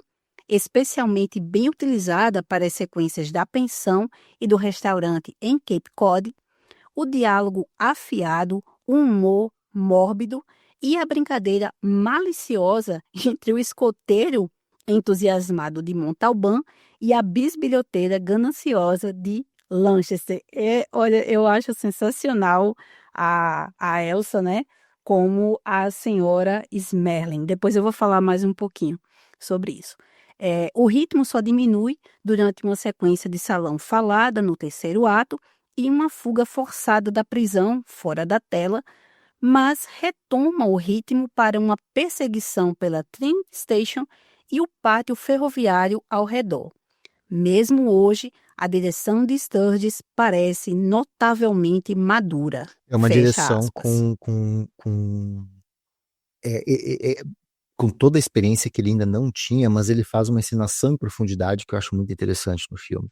especialmente bem utilizada para as sequências da pensão e do restaurante em Cape Cod, o diálogo afiado, o humor mórbido e a brincadeira maliciosa entre o escoteiro entusiasmado de Montalban e a bisbilhoteira gananciosa de Lanchester. Olha, eu acho sensacional a Elsa, né? Como a senhora Smerling. Depois eu vou falar mais um pouquinho sobre isso. O ritmo só diminui durante uma sequência de salão falada no terceiro ato e uma fuga forçada da prisão fora da tela, mas retoma o ritmo para uma perseguição pela train station e o pátio ferroviário ao redor. Mesmo hoje, a direção de Sturges parece notavelmente madura. É uma Fecha direção aspas. é, é, é, com toda a experiência que ele ainda não tinha, mas ele faz uma encenação em profundidade que eu acho muito interessante no filme.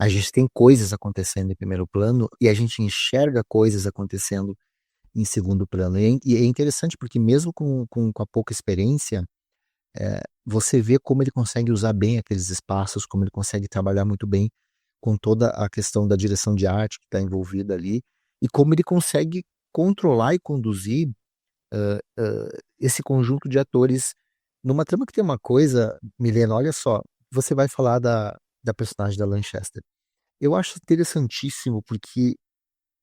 A gente tem coisas acontecendo em primeiro plano e a gente enxerga coisas acontecendo em segundo plano. E é interessante porque mesmo com a pouca experiência, você vê como ele consegue usar bem aqueles espaços, como ele consegue trabalhar muito bem com toda a questão da direção de arte que está envolvida ali, e como ele consegue controlar e conduzir esse conjunto de atores numa trama que tem uma coisa, Milena, olha só, você vai falar da personagem da Lanchester. Eu acho interessantíssimo porque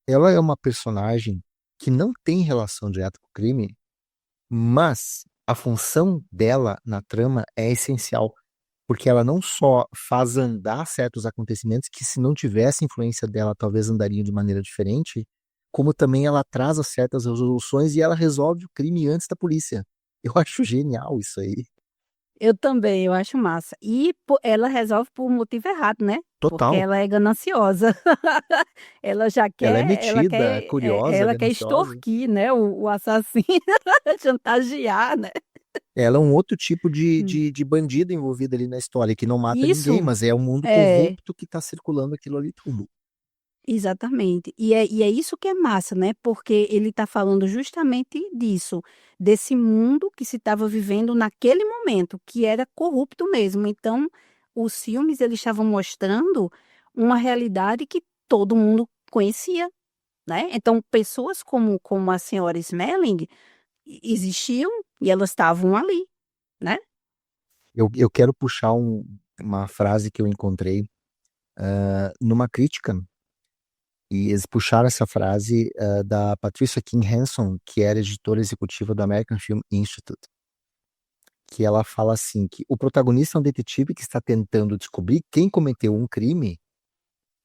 ela é uma personagem que não tem relação direta com o crime, mas a função dela na trama é essencial, porque ela não só faz andar certos acontecimentos que, se não tivesse influência dela, talvez andariam de maneira diferente, como também ela traz as certas resoluções e ela resolve o crime antes da polícia. Eu acho genial isso aí. Eu também, eu acho massa. E ela resolve por motivo errado, né? Porque Total. ela é gananciosa. Ela já Ela é quer, metida, curiosa, ela quer gananciosa. extorquir, né? O assassino, chantagear, né? Ela é um outro tipo Hum. de bandido envolvido ali na história, que não mata ninguém, Isso mas é um mundo é. corrupto que está circulando aquilo ali tudo. Exatamente. E é isso que é massa, né? Porque ele está falando justamente disso, desse mundo que se estava vivendo naquele momento, que era corrupto mesmo. Então, os filmes eles estavam mostrando uma realidade que todo mundo conhecia, né? Então, pessoas como a senhora Smelling existiam e elas estavam ali, né? Eu quero puxar uma frase que eu encontrei numa crítica, e eles puxaram essa frase da Patricia King Hanson, que era editora executiva do American Film Institute, que ela fala assim, que o protagonista é um detetive que está tentando descobrir quem cometeu um crime,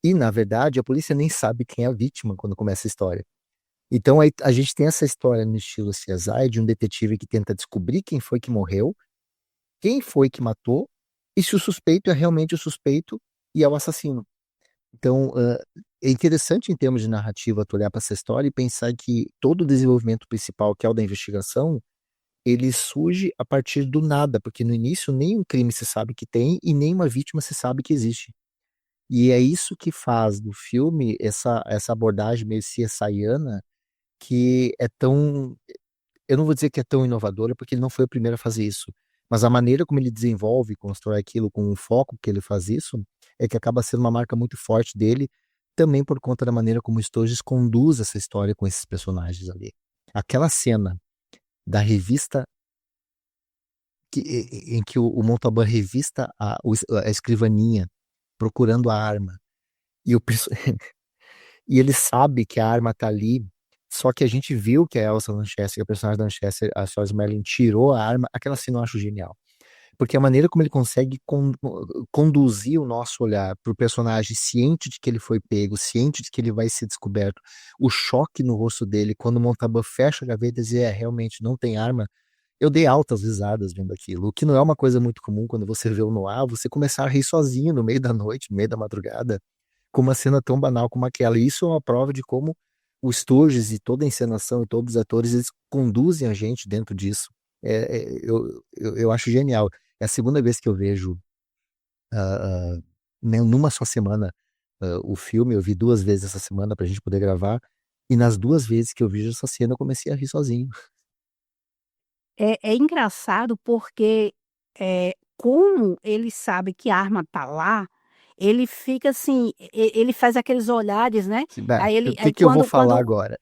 E, na verdade, a polícia nem sabe quem é a vítima quando começa a história. Então, aí, a gente tem essa história no estilo CSI, de um detetive que tenta descobrir quem foi que morreu, quem foi que matou, e se o suspeito é realmente o suspeito e é o assassino. Então, é interessante em termos de narrativa tu olhar para essa história e pensar que todo o desenvolvimento principal, que é o da investigação, ele surge a partir do nada, porque no início nem um crime se sabe que tem e nem uma vítima se sabe que existe. E é isso que faz do filme essa abordagem meio CSIana, que é tão, eu não vou dizer que é tão inovadora, porque ele não foi o primeiro a fazer isso, mas a maneira como ele desenvolve e constrói aquilo com o foco que ele faz isso, é que acaba sendo uma marca muito forte dele, também por conta da maneira como o Sturges conduz essa história com esses personagens ali. Aquela cena da revista em que o Montalbán revista a escrivaninha procurando a arma, e, e ele sabe que a arma tá ali, só que a gente viu que a Elsa Lanchester, a personagem da Lanchester, a Suzy Merlin, tirou a arma. Aquela cena eu acho genial. Porque a maneira como ele consegue conduzir o nosso olhar para o personagem ciente de que ele foi pego, ciente de que ele vai ser descoberto, o choque no rosto dele quando o Montalbán fecha a gaveta e diz, realmente não tem arma. Eu dei altas risadas vendo aquilo, o que não é uma coisa muito comum quando você vê o noir, você começar a rir sozinho no meio da noite, no meio da madrugada, com uma cena tão banal como aquela. E isso é uma prova de como o Sturges e toda a encenação e todos os atores, eles conduzem a gente dentro disso. Eu acho genial. É a segunda vez que eu vejo, numa só semana, o filme. Eu vi 2 vezes essa semana pra gente poder gravar. E nas 2 vezes que eu vi essa cena, eu comecei a rir sozinho. É engraçado porque, como ele sabe que a arma tá lá, ele fica assim, ele faz aqueles olhares, né, Assim, "Bah, aí o ele que aí que eu vou quando falar quando agora?"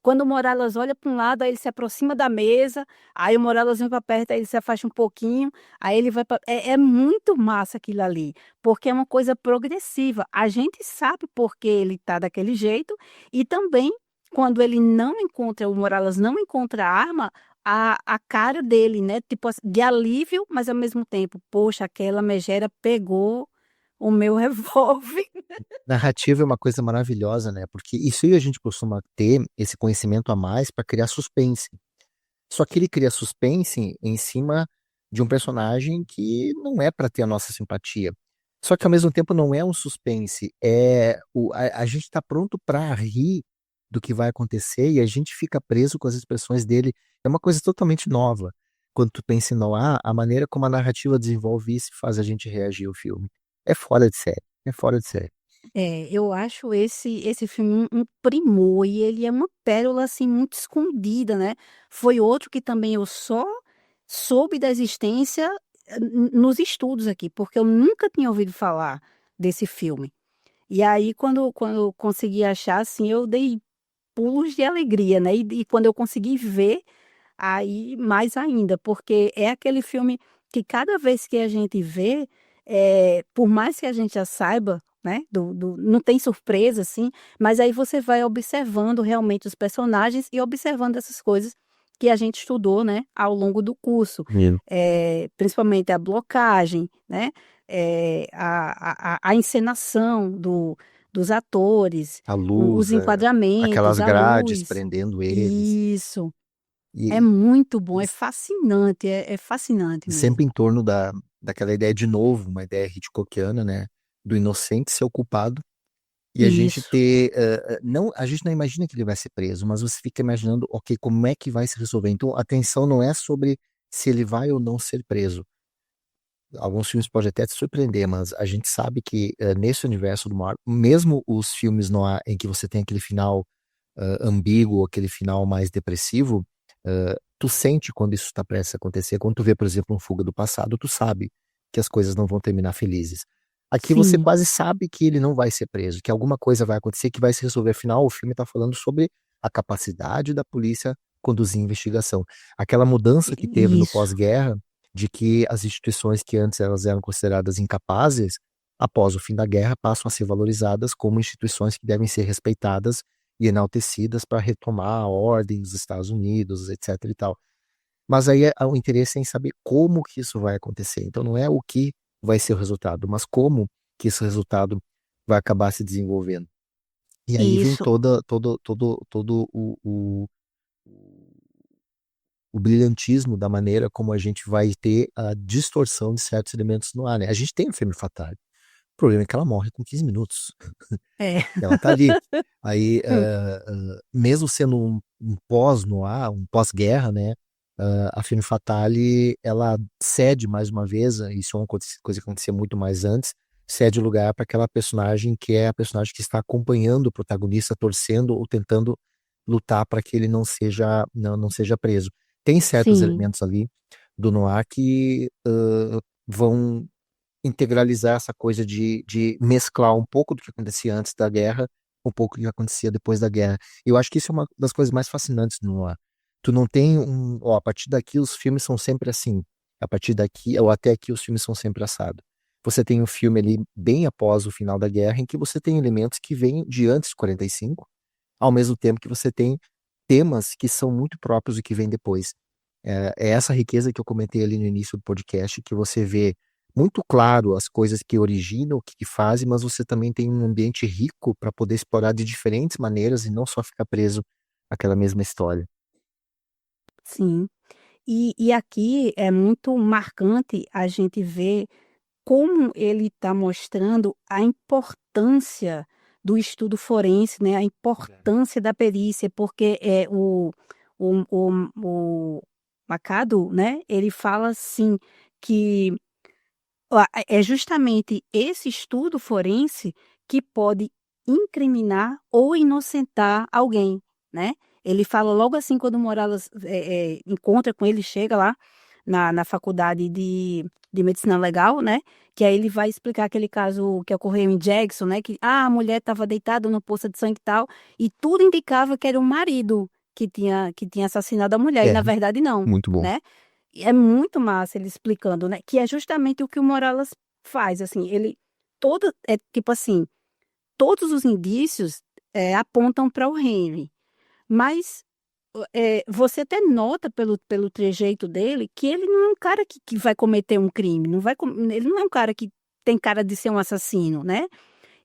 quando o Morales olha para um lado, aí ele se aproxima da mesa, aí o Morales vem para perto, aí ele se afasta um pouquinho, aí ele vai pra é muito massa aquilo ali, porque é uma coisa progressiva. A gente sabe por que ele tá daquele jeito, e também quando ele não encontra o Morales não encontra a arma, a cara dele, né, tipo assim, de alívio, mas ao mesmo tempo: "Poxa, aquela megera pegou o meu revólver". Narrativa é uma coisa maravilhosa, né? Porque isso aí a gente costuma ter esse conhecimento a mais para criar suspense. Só que ele cria suspense em cima de um personagem que não é para ter a nossa simpatia. Só que ao mesmo tempo não é um suspense, a gente tá pronto para rir do que vai acontecer e a gente fica preso com as expressões dele. É uma coisa totalmente nova. Quando tu pensa em Noir, a maneira como a narrativa desenvolve isso faz a gente reagir ao filme. É fora de série, é fora de série. Eu acho esse filme um primor e ele é uma pérola, assim, muito escondida, né. Foi outro que também eu só soube da existência, nos estudos aqui, porque eu nunca tinha ouvido falar desse filme. E aí quando eu consegui achar, assim, eu dei pulos de alegria, né, e quando eu consegui ver, aí mais ainda, porque é aquele filme que cada vez que a gente vê, por mais que a gente já saiba, né, do não tem surpresa, assim, mas aí você vai observando realmente os personagens e observando essas coisas que a gente estudou, né, ao longo do curso. Menino. Principalmente a blocagem, né, a encenação dos atores, A os luz, enquadramentos, aquelas a grades luz. prendendo eles. Isso. É E, muito bom, é fascinante, é fascinante sempre mesmo. em torno daquela ideia de novo, uma ideia Hitchcockiana, né? Do inocente ser o culpado e a gente Isso. ter. Não, a gente não imagina que ele vai ser preso, mas você fica imaginando, ok, como é que vai se resolver. Então a tensão não é sobre se ele vai ou não ser preso. Alguns filmes podem até te surpreender, mas a gente sabe que nesse universo do mar, mesmo os filmes noir em que você tem aquele final ambíguo, aquele final mais depressivo, tu sente quando isso está prestes a acontecer. Quando tu vê, por exemplo, um Fuga do Passado, tu sabe que as coisas não vão terminar felizes. Aqui você Sim, quase sabe que ele não vai ser preso, que alguma coisa vai acontecer que vai se resolver. Afinal, o filme está falando sobre a capacidade da polícia conduzir a investigação. Aquela mudança que teve no isso. pós-guerra, de que as instituições que antes elas eram consideradas incapazes, após o fim da guerra, passam a ser valorizadas como instituições que devem ser respeitadas e enaltecidas para retomar a ordem dos Estados Unidos, etc e tal. Mas aí o interesse é em saber como que isso vai acontecer. Então não é o que vai ser o resultado, mas como que esse resultado vai acabar se desenvolvendo. E aí vem Isso, todo o brilhantismo da maneira como a gente vai ter a distorção de certos elementos no ar, né? A gente tem o Femme Fatale. O problema é que ela morre com 15 minutos. é. Ela tá ali. Aí, mesmo sendo um pós-noir, um pós-guerra, né? A Femme Fatale, ela cede mais uma vez, isso é uma coisa que acontecia muito mais antes, cede o lugar para aquela personagem que é a personagem que está acompanhando o protagonista, torcendo ou tentando lutar para que ele não seja preso. Tem certos Sim, elementos ali do noir que vão integralizar essa coisa de mesclar um pouco do que acontecia antes da guerra, um pouco do que acontecia depois da guerra. E eu acho que isso é uma das coisas mais fascinantes do noir. Tu não tem a partir daqui os filmes são sempre assim. A partir daqui, ou até aqui, os filmes são sempre assado. Você tem um filme ali bem após o final da guerra, em que você tem elementos que vêm de antes de 45, ao mesmo tempo que você tem temas que são muito próprios do que vem depois. É essa riqueza que eu comentei ali no início do podcast, que você vê muito claro as coisas que originam, o que fazem, mas você também tem um ambiente rico para poder explorar de diferentes maneiras e não só ficar preso àquela mesma história. sim. E aqui é muito marcante a gente ver como ele está mostrando a importância do estudo forense, né? A importância da perícia, porque o Machado, né? Ele fala assim que é justamente esse estudo forense que pode incriminar ou inocentar alguém, né? Ele fala logo assim quando o Morales encontra com ele, chega lá na faculdade de medicina legal, né? Que aí ele vai explicar aquele caso que ocorreu em Jackson, né? Que a mulher estava deitada no poço de sangue e tal, e tudo indicava que era o marido que tinha assassinado a mulher, e É, na verdade não, muito bom. né? É muito massa ele explicando, né, que é justamente o que o Morales faz, assim, ele tipo assim, todos os indícios, apontam para o Henry, mas, você até nota pelo trejeito dele que ele não é um cara que vai cometer um crime, não vai com ele não é um cara que tem cara de ser um assassino, né.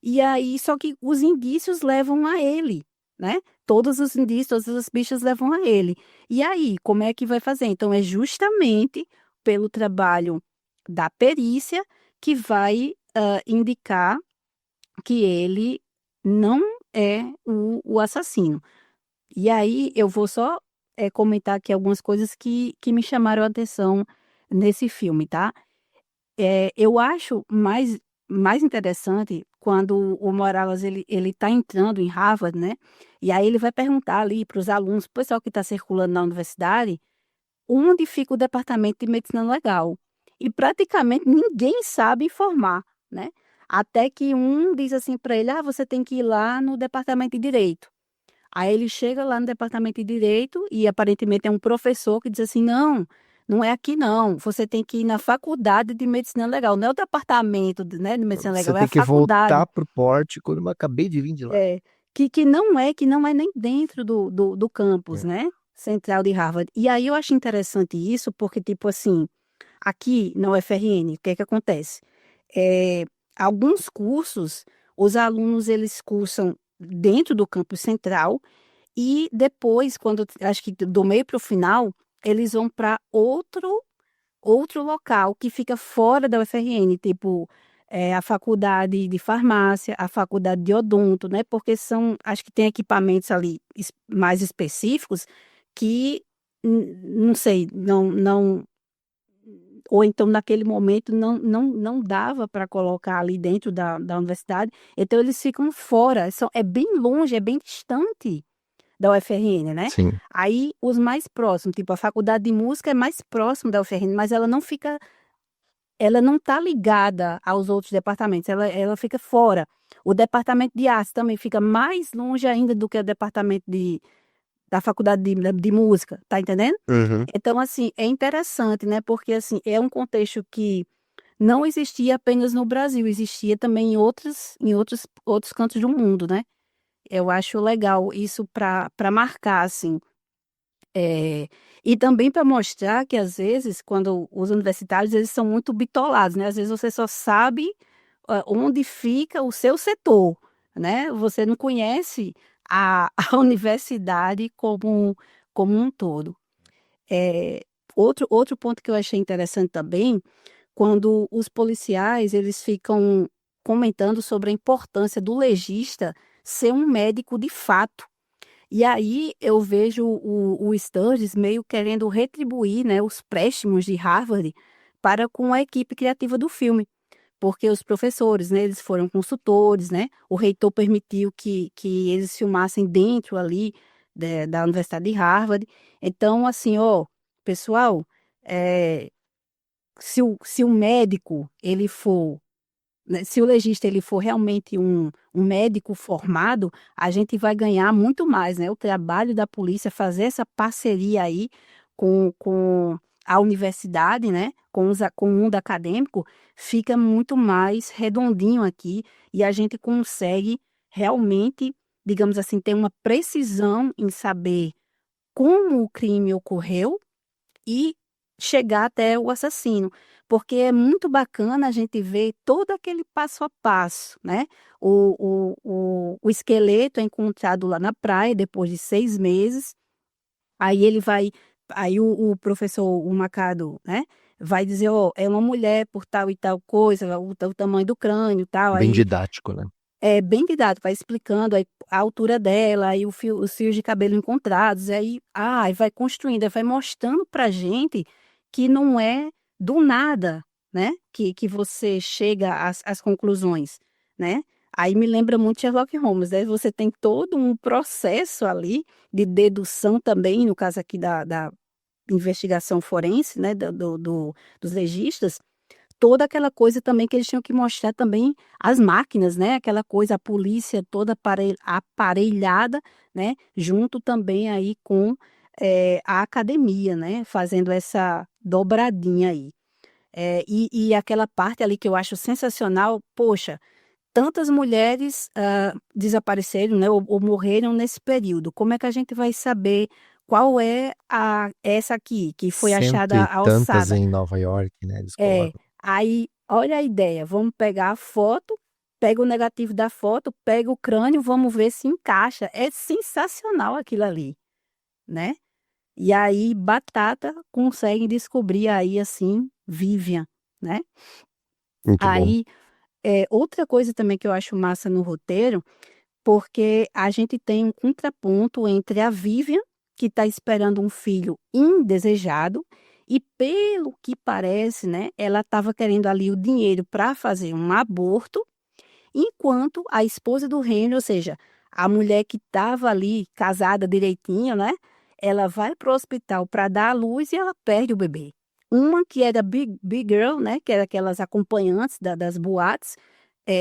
E aí só que os indícios levam a ele, né, todos os indícios, todas as pistas levam a ele. E aí, como é que vai fazer? Então é justamente pelo trabalho da perícia que vai, indicar que ele não é o assassino. E aí eu vou só, comentar aqui algumas coisas que me chamaram a atenção nesse filme, tá? Eu acho mais interessante quando o Morales ele tá entrando em Harvard, né, e aí ele vai perguntar ali para os alunos, para o pessoal que está circulando na universidade, onde fica o departamento de medicina legal. E praticamente ninguém sabe informar, né, até que um diz assim para ele: "Ah, você tem que ir lá no departamento de direito". Aí ele chega lá no departamento de direito e aparentemente é um professor que diz assim: "Não, não é aqui não, você tem que ir na faculdade de medicina legal, não é o departamento de medicina Você legal, é a tem que voltar faculdade". pro pórtico, eu acabei de vir de lá. É, que não é nem dentro do campus, É. né, central de Harvard. E aí eu acho interessante isso, porque tipo assim, aqui na UFRN, o que é que acontece? Eh, Alguns cursos, os alunos eles cursam dentro do campus central e depois, quando acho que do meio para o final, eles vão para outro local que fica fora da UFRN, tipo, a faculdade de farmácia, a faculdade de odonto, né, porque acho que tem equipamentos ali mais específicos que, não sei, não ou então naquele momento não dava para colocar ali dentro da universidade, então eles ficam fora, é bem longe, é bem distante da UFRN, né. Sim. Aí os mais próximos, tipo a faculdade de música é mais próximo da UFRN, mas ela não está ligada aos outros departamentos, ela fica fora. O departamento de artes também fica mais longe ainda do que o departamento da faculdade de música, tá entendendo? Uhum. Então assim, é interessante, né, porque assim, é um contexto que não existia apenas no Brasil, existia também em outros cantos do mundo, né. Eu acho legal isso para marcar, assim. E também para mostrar que às vezes quando os universitários eles são muito bitolados, né, às vezes você só sabe, onde fica o seu setor, né? Você não conhece a universidade como um todo. É, outro ponto que eu achei interessante também, quando os policiais eles ficam comentando sobre a importância do legista ser um médico de fato. E aí eu vejo o Sturges meio querendo retribuir, né, os préstimos de Harvard para com a equipe criativa do filme, porque os professores, né, eles foram consultores, né, o reitor permitiu que eles filmassem dentro ali da Universidade de Harvard. Então, assim, ó, pessoal, é, se o médico ele for, né, se o legista ele for realmente um médico formado, a gente vai ganhar muito mais, né? O trabalho da polícia fazer essa parceria aí com a universidade, né? Com o mundo acadêmico, fica muito mais redondinho aqui e a gente consegue realmente, digamos assim, ter uma precisão em saber como o crime ocorreu e chegar até o assassino, porque é muito bacana a gente ver todo aquele passo a passo, né? O esqueleto é encontrado lá na praia depois de 6 meses, aí ele vai, aí o professor, o Macado, né? Vai dizer, ó, é uma mulher por tal e tal coisa, o tamanho do crânio e tal, Bem aí didático, né? é bem didático, vai explicando aí a altura dela, aí os fios de cabelo encontrados, aí vai construindo, aí vai mostrando pra gente que não é do nada, né, que você chega às conclusões, né? Aí me lembra muito Sherlock Holmes, né? Você tem todo um processo ali de dedução também, no caso aqui da investigação forense, né, dos legistas, toda aquela coisa também que eles tinham que mostrar também as máquinas, né? Aquela coisa, a polícia toda aparelhada, né? Junto também aí com a academia, né? Fazendo essa dobradinha aí. E aquela parte ali que eu acho sensacional, poxa, tantas mulheres desapareceram, né? Ou morreram nesse período. Como é que a gente vai saber qual é essa aqui, que foi Cento achada e a tantas ossada? em Nova York, né? Eles É, colocam. aí, olha a ideia, vamos pegar a foto, pega o negativo da foto, pega o crânio, vamos ver se encaixa. É sensacional aquilo ali, né? E aí, Batata consegue descobrir aí, assim, Vivian, né? Muito bom. Aí, outra coisa também que eu acho massa no roteiro, porque a gente tem um contraponto entre a Vivian, que está esperando um filho indesejado, e pelo que parece, né, ela estava querendo ali o dinheiro para fazer um aborto, enquanto a esposa do Henry, ou seja, a mulher que estava ali casada direitinho, né, ela vai para o hospital para dar à luz e ela perde o bebê. Uma que era big girl, né, que era aquelas acompanhantes das boates,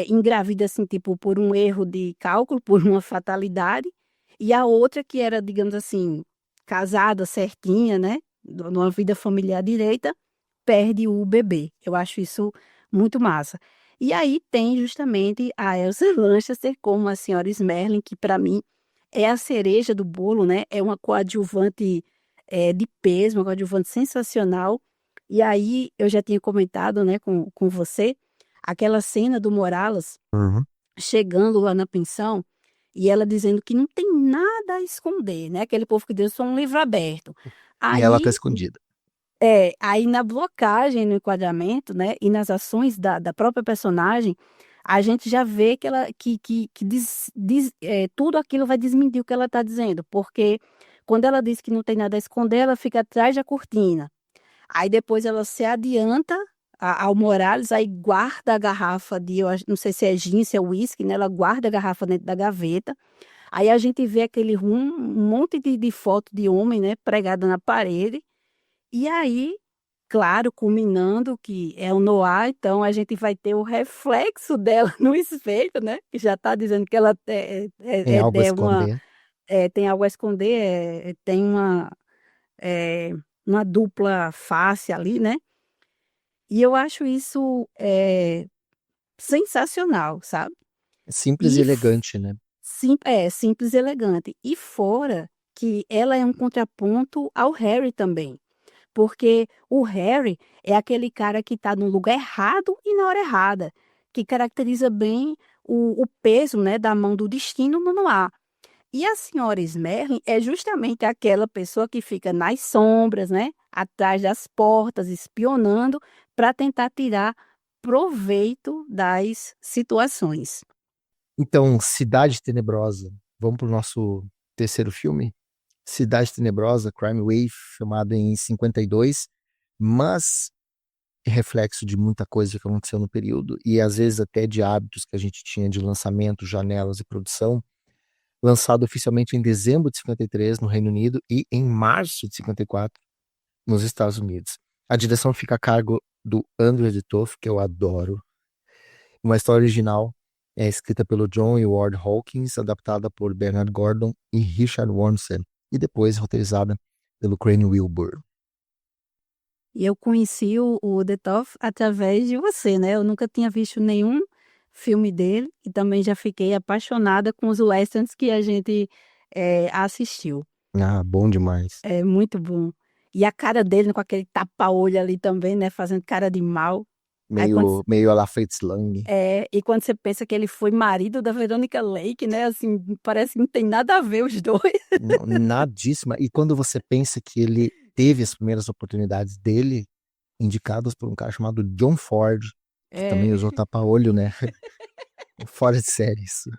engravida assim, tipo, por um erro de cálculo, por uma fatalidade, e a outra que era, digamos assim, casada certinha, né, numa vida familiar direita, perde o bebê. Eu acho isso muito massa. E aí tem justamente a Elsa Lanchester como a senhora Smerling, que para mim é a cereja do bolo, né? É uma coadjuvante de peso, uma coadjuvante sensacional. E aí eu já tinha comentado, né, com você, aquela cena do Morales Uhum. chegando lá na pensão e ela dizendo que não tem nada a esconder, né? Aquele povo que Deus foi um livro aberto. E ela tá Aí escondida. aí na blocagem, no enquadramento, né, e nas ações da própria personagem, a gente já vê que ela que tudo aquilo vai desmentir o que ela está dizendo, porque quando ela diz que não tem nada a esconder, ela fica atrás da cortina. Aí depois ela se adianta ao Morales, aí guarda a garrafa não sei se é gin, se é whisky, né? Ela guarda a garrafa dentro da gaveta. Aí a gente vê um monte de foto de homem, né, pregada na parede. E aí, claro, culminando que é o Noah, então a gente vai ter o reflexo dela no espelho, né? Que já está dizendo que ela Tem algo a esconder. tem algo a esconder, tem é, uma dupla face ali, né? E eu acho isso sensacional, sabe? Simples e E elegante, né? simples e elegante. E fora que ela é um contraponto ao Harry também. Porque o Harry é aquele cara que está no lugar errado e na hora errada. que caracteriza bem o peso, né, da mão do destino no noir. E a senhora Smerling é justamente aquela pessoa que fica nas sombras, né, atrás das portas, espionando, para tentar tirar proveito das situações. Então, Cidade Tenebrosa. Vamos pro nosso terceiro filme? Cidade Tenebrosa, Crime Wave, filmado em 52, mas reflexo de muita coisa que aconteceu no período e às vezes até de hábitos que a gente tinha de lançamento, janelas e produção. Lançado oficialmente em dezembro de 53 no Reino Unido e em março de 54 nos Estados Unidos. A direção fica a cargo do Andrew Toff, que eu adoro. Uma história original é escrita pelo John e Ward Hawkins, adaptada por Bernard Gordon e Richard Wormser, e depois roteirizada pelo Crane Wilbur. E eu conheci o Detoff através de você, né? Eu nunca tinha visto nenhum filme dele e também já fiquei apaixonada com os westerns que a gente assistiu. Ah, bom demais. É muito bom. E a cara dele com aquele tapa-olho ali também, né? Fazendo cara de mal. Aí Meio a la Fritz Lang. e quando você pensa que ele foi marido da Veronica Lake, né? Assim, parece que não tem nada a ver os dois. Não, nadíssima. E quando você pensa que ele teve as primeiras oportunidades dele, indicadas por um cara chamado John Ford, que É, também usou tapa-olho, né? Fora de série isso.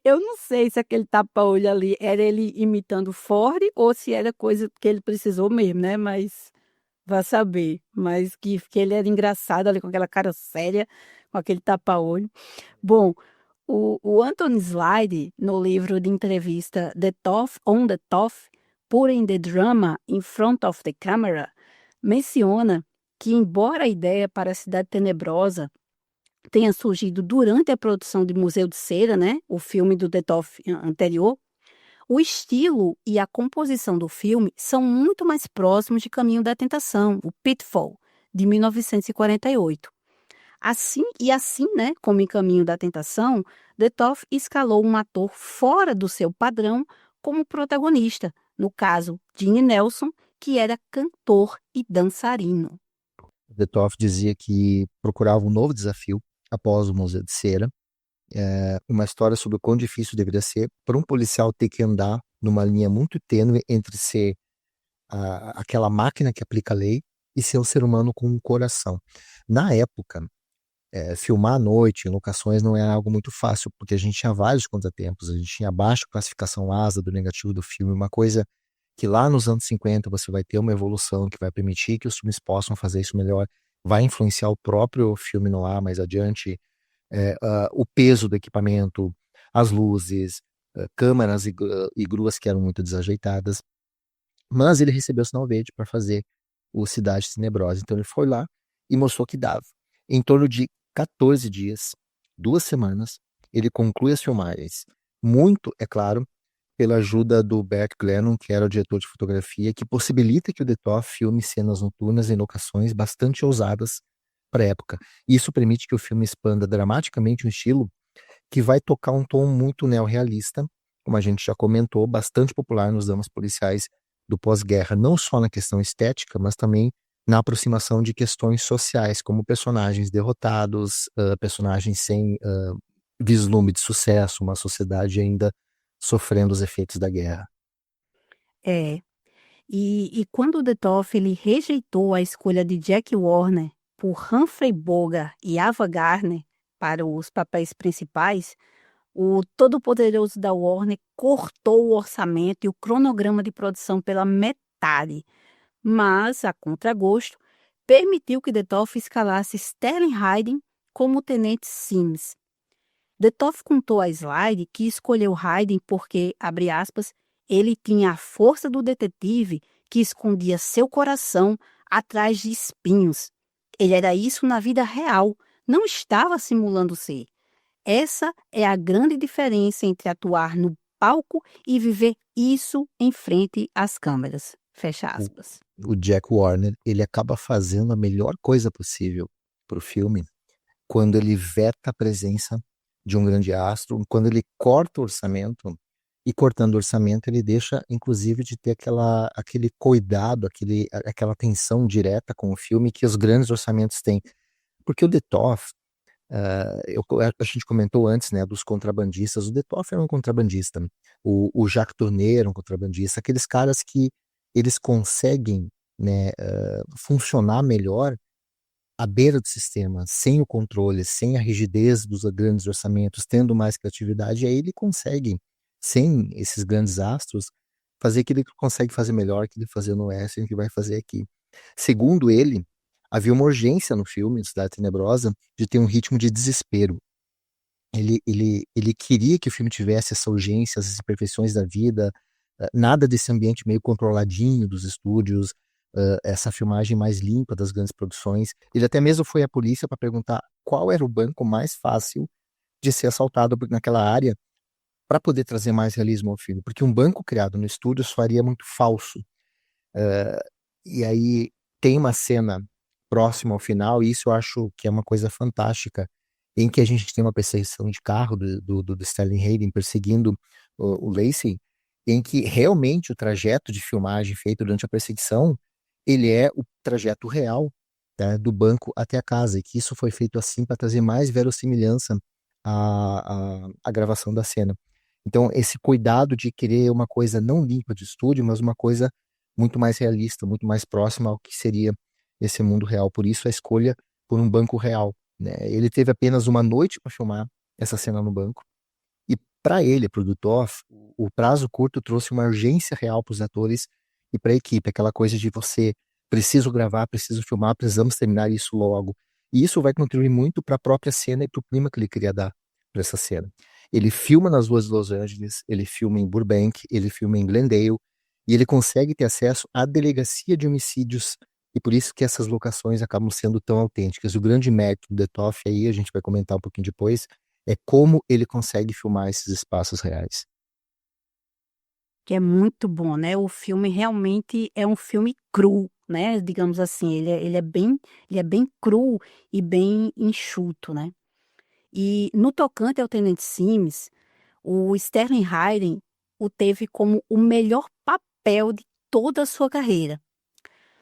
eu não sei se aquele tapa-olho ali era ele imitando Ford ou se era coisa que ele precisou mesmo, né? Mas vá saber. Mas que ele era engraçado ali com aquela cara séria, com aquele tapa-olho. Bom, o Anthony Slide, no livro de entrevista The Tough on the Tough, Putting the Drama in Front of the Camera, menciona que, embora a ideia para a Cidade Tenebrosa tenha surgido durante a produção de Museu de Cera, né, o filme do The Tough anterior, o estilo e a composição do filme são muito mais próximos de Caminho da Tentação, o Pitfall, de 1948. Assim, né, como em Caminho da Tentação, Detoff escalou um ator fora do seu padrão como protagonista, no caso, Gene Nelson, que era cantor e dançarino. Detoff dizia que procurava um novo desafio após o Museu de Cera, uma história sobre o quão difícil deveria ser para um policial ter que andar numa linha muito tênue entre ser aquela máquina que aplica a lei e ser um ser humano com um coração. Na época, filmar à noite em locações não era algo muito fácil, porque a gente tinha vários contratempos, a gente tinha baixa classificação ASA do negativo do filme, uma coisa que lá nos anos 50 você vai ter uma evolução que vai permitir que os filmes possam fazer isso melhor, vai influenciar o próprio filme no ar mais adiante, o peso do equipamento, as luzes, câmeras e gruas que eram muito desajeitadas, mas ele recebeu o sinal verde para fazer o Cidade Tenebrosa, então ele foi lá e mostrou que dava. Em torno de 14 dias, 2 semanas, ele conclui as filmagens. Muito, é claro, pela ajuda do Bert Glennon, que era o diretor de fotografia, que possibilita que o Detoff filme cenas noturnas em locações bastante ousadas para a época. Isso permite que o filme expanda dramaticamente um estilo que vai tocar um tom muito neorrealista, como a gente já comentou, bastante popular nos dramas policiais do pós-guerra, não só na questão estética, mas também na aproximação de questões sociais, como personagens derrotados, personagens sem vislumbre de sucesso, uma sociedade ainda sofrendo os efeitos da guerra. É, e quando o Detoff ele rejeitou a escolha de Jack Warner por Humphrey Bogart e Ava Gardner para os papéis principais, o todo-poderoso da Warner cortou o orçamento e o cronograma de produção pela metade, mas, a contragosto, permitiu que Detoff escalasse Sterling Hayden como Tenente Sims. Detoff contou a Slide que escolheu Hayden porque, abre aspas, ele tinha a força do detetive que escondia seu coração atrás de espinhos. Ele era isso na vida real, não estava simulando ser. Essa é a grande diferença entre atuar no palco e viver isso em frente às câmeras. Fecha aspas. O Jack Warner, ele acaba fazendo a melhor coisa possível para o filme quando ele veta a presença de um grande astro, quando ele corta o orçamento, e cortando o orçamento ele deixa, inclusive, de ter aquele cuidado, aquela atenção direta com o filme que os grandes orçamentos têm. Porque o Detoff, A gente comentou antes, né, dos contrabandistas. O Detoff era um contrabandista, o Jacques Tourneur era um contrabandista. Aqueles caras que eles conseguem, né, funcionar melhor à beira do sistema, sem o controle, sem a rigidez dos grandes orçamentos, tendo mais criatividade, aí ele consegue, sem esses grandes astros, fazer aquilo que ele consegue fazer melhor que ele fazia no Western, que vai fazer aqui. Segundo ele, havia uma urgência no filme, Cidade Tenebrosa, de ter um ritmo de desespero. Ele queria que o filme tivesse essa urgência, essas imperfeições da vida, nada desse ambiente meio controladinho dos estúdios, essa filmagem mais limpa das grandes produções. Ele até mesmo foi à polícia para perguntar qual era o banco mais fácil de ser assaltado naquela área para poder trazer mais realismo ao filme, porque um banco criado no estúdio soaria muito falso. Uh, e aí tem uma cena próxima ao final, e isso eu acho que é uma coisa fantástica, em que a gente tem uma perseguição de carro do Sterling Hayden perseguindo o Lacey, em que realmente o trajeto de filmagem feito durante a perseguição, ele é o trajeto real, tá, do banco até a casa, e que isso foi feito assim para trazer mais verossimilhança à gravação da cena. Então, esse cuidado de querer uma coisa não limpa de estúdio, mas uma coisa muito mais realista, muito mais próxima ao que seria esse mundo real. Por isso, a escolha por um banco real, né? Ele teve apenas uma noite para filmar essa cena no banco. E para ele, para o Dutoff, o prazo curto trouxe uma urgência real para os atores e para a equipe, aquela coisa de você preciso gravar, preciso filmar, precisamos terminar isso logo. E isso vai contribuir muito para a própria cena e para o clima que ele queria dar para essa cena. Ele filma nas ruas de Los Angeles, ele filma em Burbank, ele filma em Glendale, e ele consegue ter acesso à delegacia de homicídios, e por isso que essas locações acabam sendo tão autênticas. O grande mérito do Detoff, aí a gente vai comentar um pouquinho depois, é como ele consegue filmar esses espaços reais. Que é muito bom, né, o filme realmente é um filme cru, né, digamos assim, ele é bem cru e bem enxuto, né. E no tocante ao Tenente Sims, o Sterling Hayden o teve como o melhor papel de toda a sua carreira.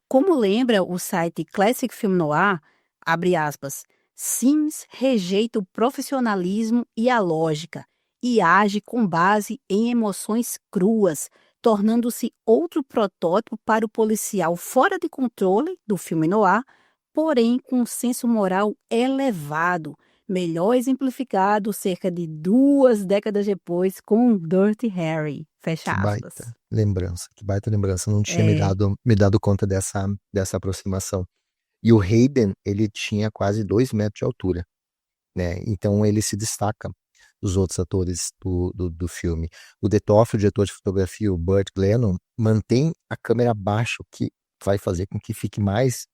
Como lembra o site Classic Film Noir, abre aspas, Sims rejeita o profissionalismo e a lógica e age com base em emoções cruas, tornando-se outro protótipo para o policial fora de controle do filme noir, porém com um senso moral elevado, melhor exemplificado cerca de 2 décadas depois com Dirty Harry. Fecha aspas. Que baita lembrança. Não tinha É. me dado conta dessa aproximação. E o Hayden, ele tinha quase 2 metros de altura, né? Então ele se destaca dos outros atores do filme. O Detoff, o diretor de fotografia, o Burt Glennon, mantém a câmera baixa, o que vai fazer com que fique mais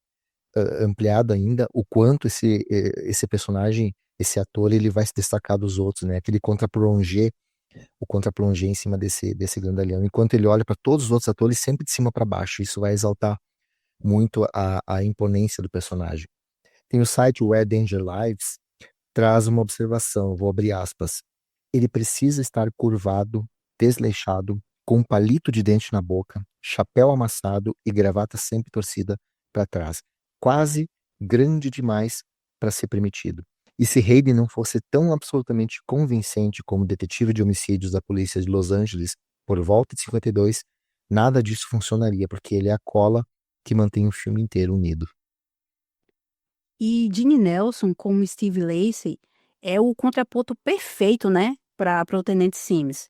ampliado ainda o quanto esse personagem, esse ator, ele vai se destacar dos outros, né? Aquele o contra-plongé em cima desse grandalhão, enquanto ele olha para todos os outros atores sempre de cima para baixo. Isso vai exaltar muito a imponência do personagem. Tem o site Where Danger Lives, traz uma observação, vou abrir aspas. Ele precisa estar curvado, desleixado, com um palito de dente na boca, chapéu amassado e gravata sempre torcida para trás. Quase grande demais para ser permitido. E se Hayden não fosse tão absolutamente convincente como detetive de homicídios da polícia de Los Angeles por volta de 52, nada disso funcionaria, porque ele é a cola que mantém o filme inteiro unido. E Gene Nelson, como Steve Lacy, é o contraponto perfeito, né, para o Tenente Sims.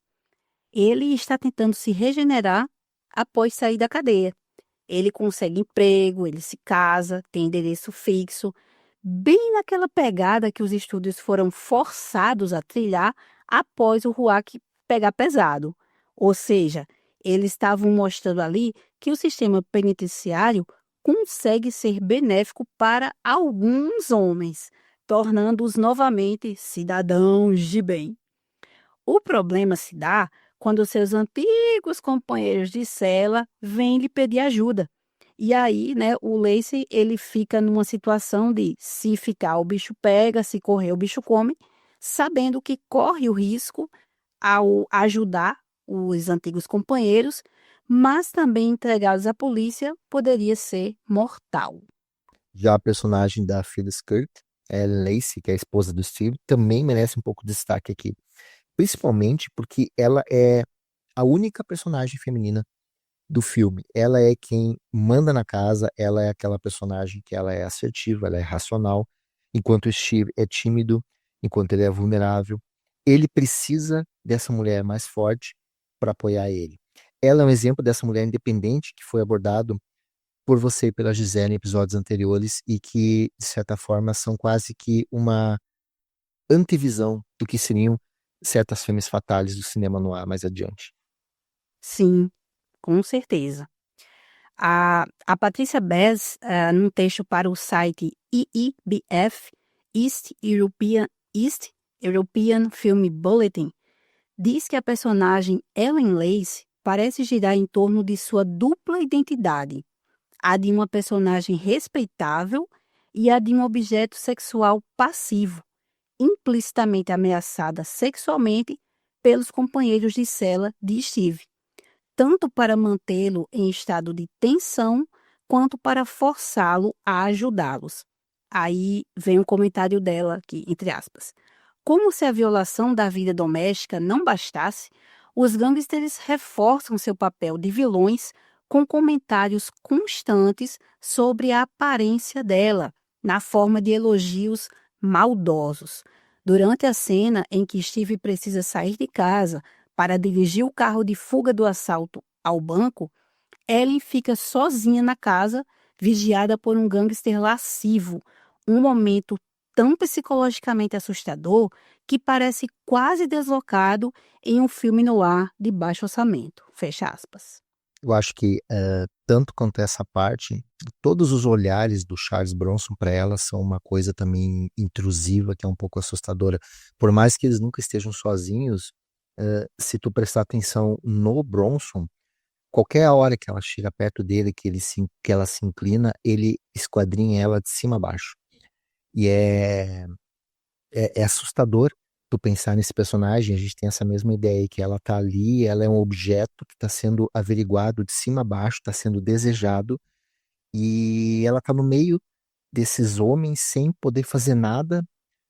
Ele está tentando se regenerar após sair da cadeia. Ele consegue emprego, ele se casa, tem endereço fixo, bem naquela pegada que os estúdios foram forçados a trilhar após o RUAC pegar pesado. Ou seja, eles estavam mostrando ali que o sistema penitenciário consegue ser benéfico para alguns homens, tornando-os novamente cidadãos de bem. O problema se dá quando seus antigos companheiros de cela vêm lhe pedir ajuda. E aí, né, o Lacey, ele fica numa situação de se ficar o bicho pega, se correr o bicho come, sabendo que corre o risco ao ajudar os antigos companheiros, mas também entregá-los à polícia poderia ser mortal. Já a personagem da Phyllis Kirk, Ellen Lacey, que é a esposa do Steve, também merece um pouco de destaque aqui. Principalmente porque ela é a única personagem feminina do filme. Ela é quem manda na casa, ela é aquela personagem que ela é assertiva, ela é racional, enquanto o Steve é tímido, enquanto ele é vulnerável. Ele precisa dessa mulher mais forte para apoiar ele. Ela é um exemplo dessa mulher independente que foi abordado por você e pela Gisele em episódios anteriores e que, de certa forma, são quase que uma antevisão do que seriam certas fêmeas fatales do cinema noir mais adiante. Sim, com certeza. A Patrícia Bess, num texto para o site EEBF, East European Film Bulletin, diz que a personagem Ellen Lace parece girar em torno de sua dupla identidade, a de uma personagem respeitável e a de um objeto sexual passivo, implicitamente ameaçada sexualmente pelos companheiros de cela de Steve, tanto para mantê-lo em estado de tensão, quanto para forçá-lo a ajudá-los. Aí vem um comentário dela aqui, entre aspas. Como se a violação da vida doméstica não bastasse, os gangsters reforçam seu papel de vilões com comentários constantes sobre a aparência dela, na forma de elogios maldosos. Durante a cena em que Steve precisa sair de casa para dirigir o carro de fuga do assalto ao banco, Ellen fica sozinha na casa, vigiada por um gangster lascivo, um momento tão psicologicamente assustador que parece quase deslocado em um filme noir de baixo orçamento. Fecha aspas. Eu acho que, tanto quanto essa parte, todos os olhares do Charles Bronson para ela são uma coisa também intrusiva, que é um pouco assustadora. Por mais que eles nunca estejam sozinhos, se tu prestar atenção no Bronson, qualquer hora que ela chega perto dele, que ela se inclina, ele esquadrinha ela de cima a baixo. E é assustador tu pensar nesse personagem, a gente tem essa mesma ideia que ela tá ali, ela é um objeto que está sendo averiguado de cima a baixo, está sendo desejado, e ela tá no meio desses homens sem poder fazer nada,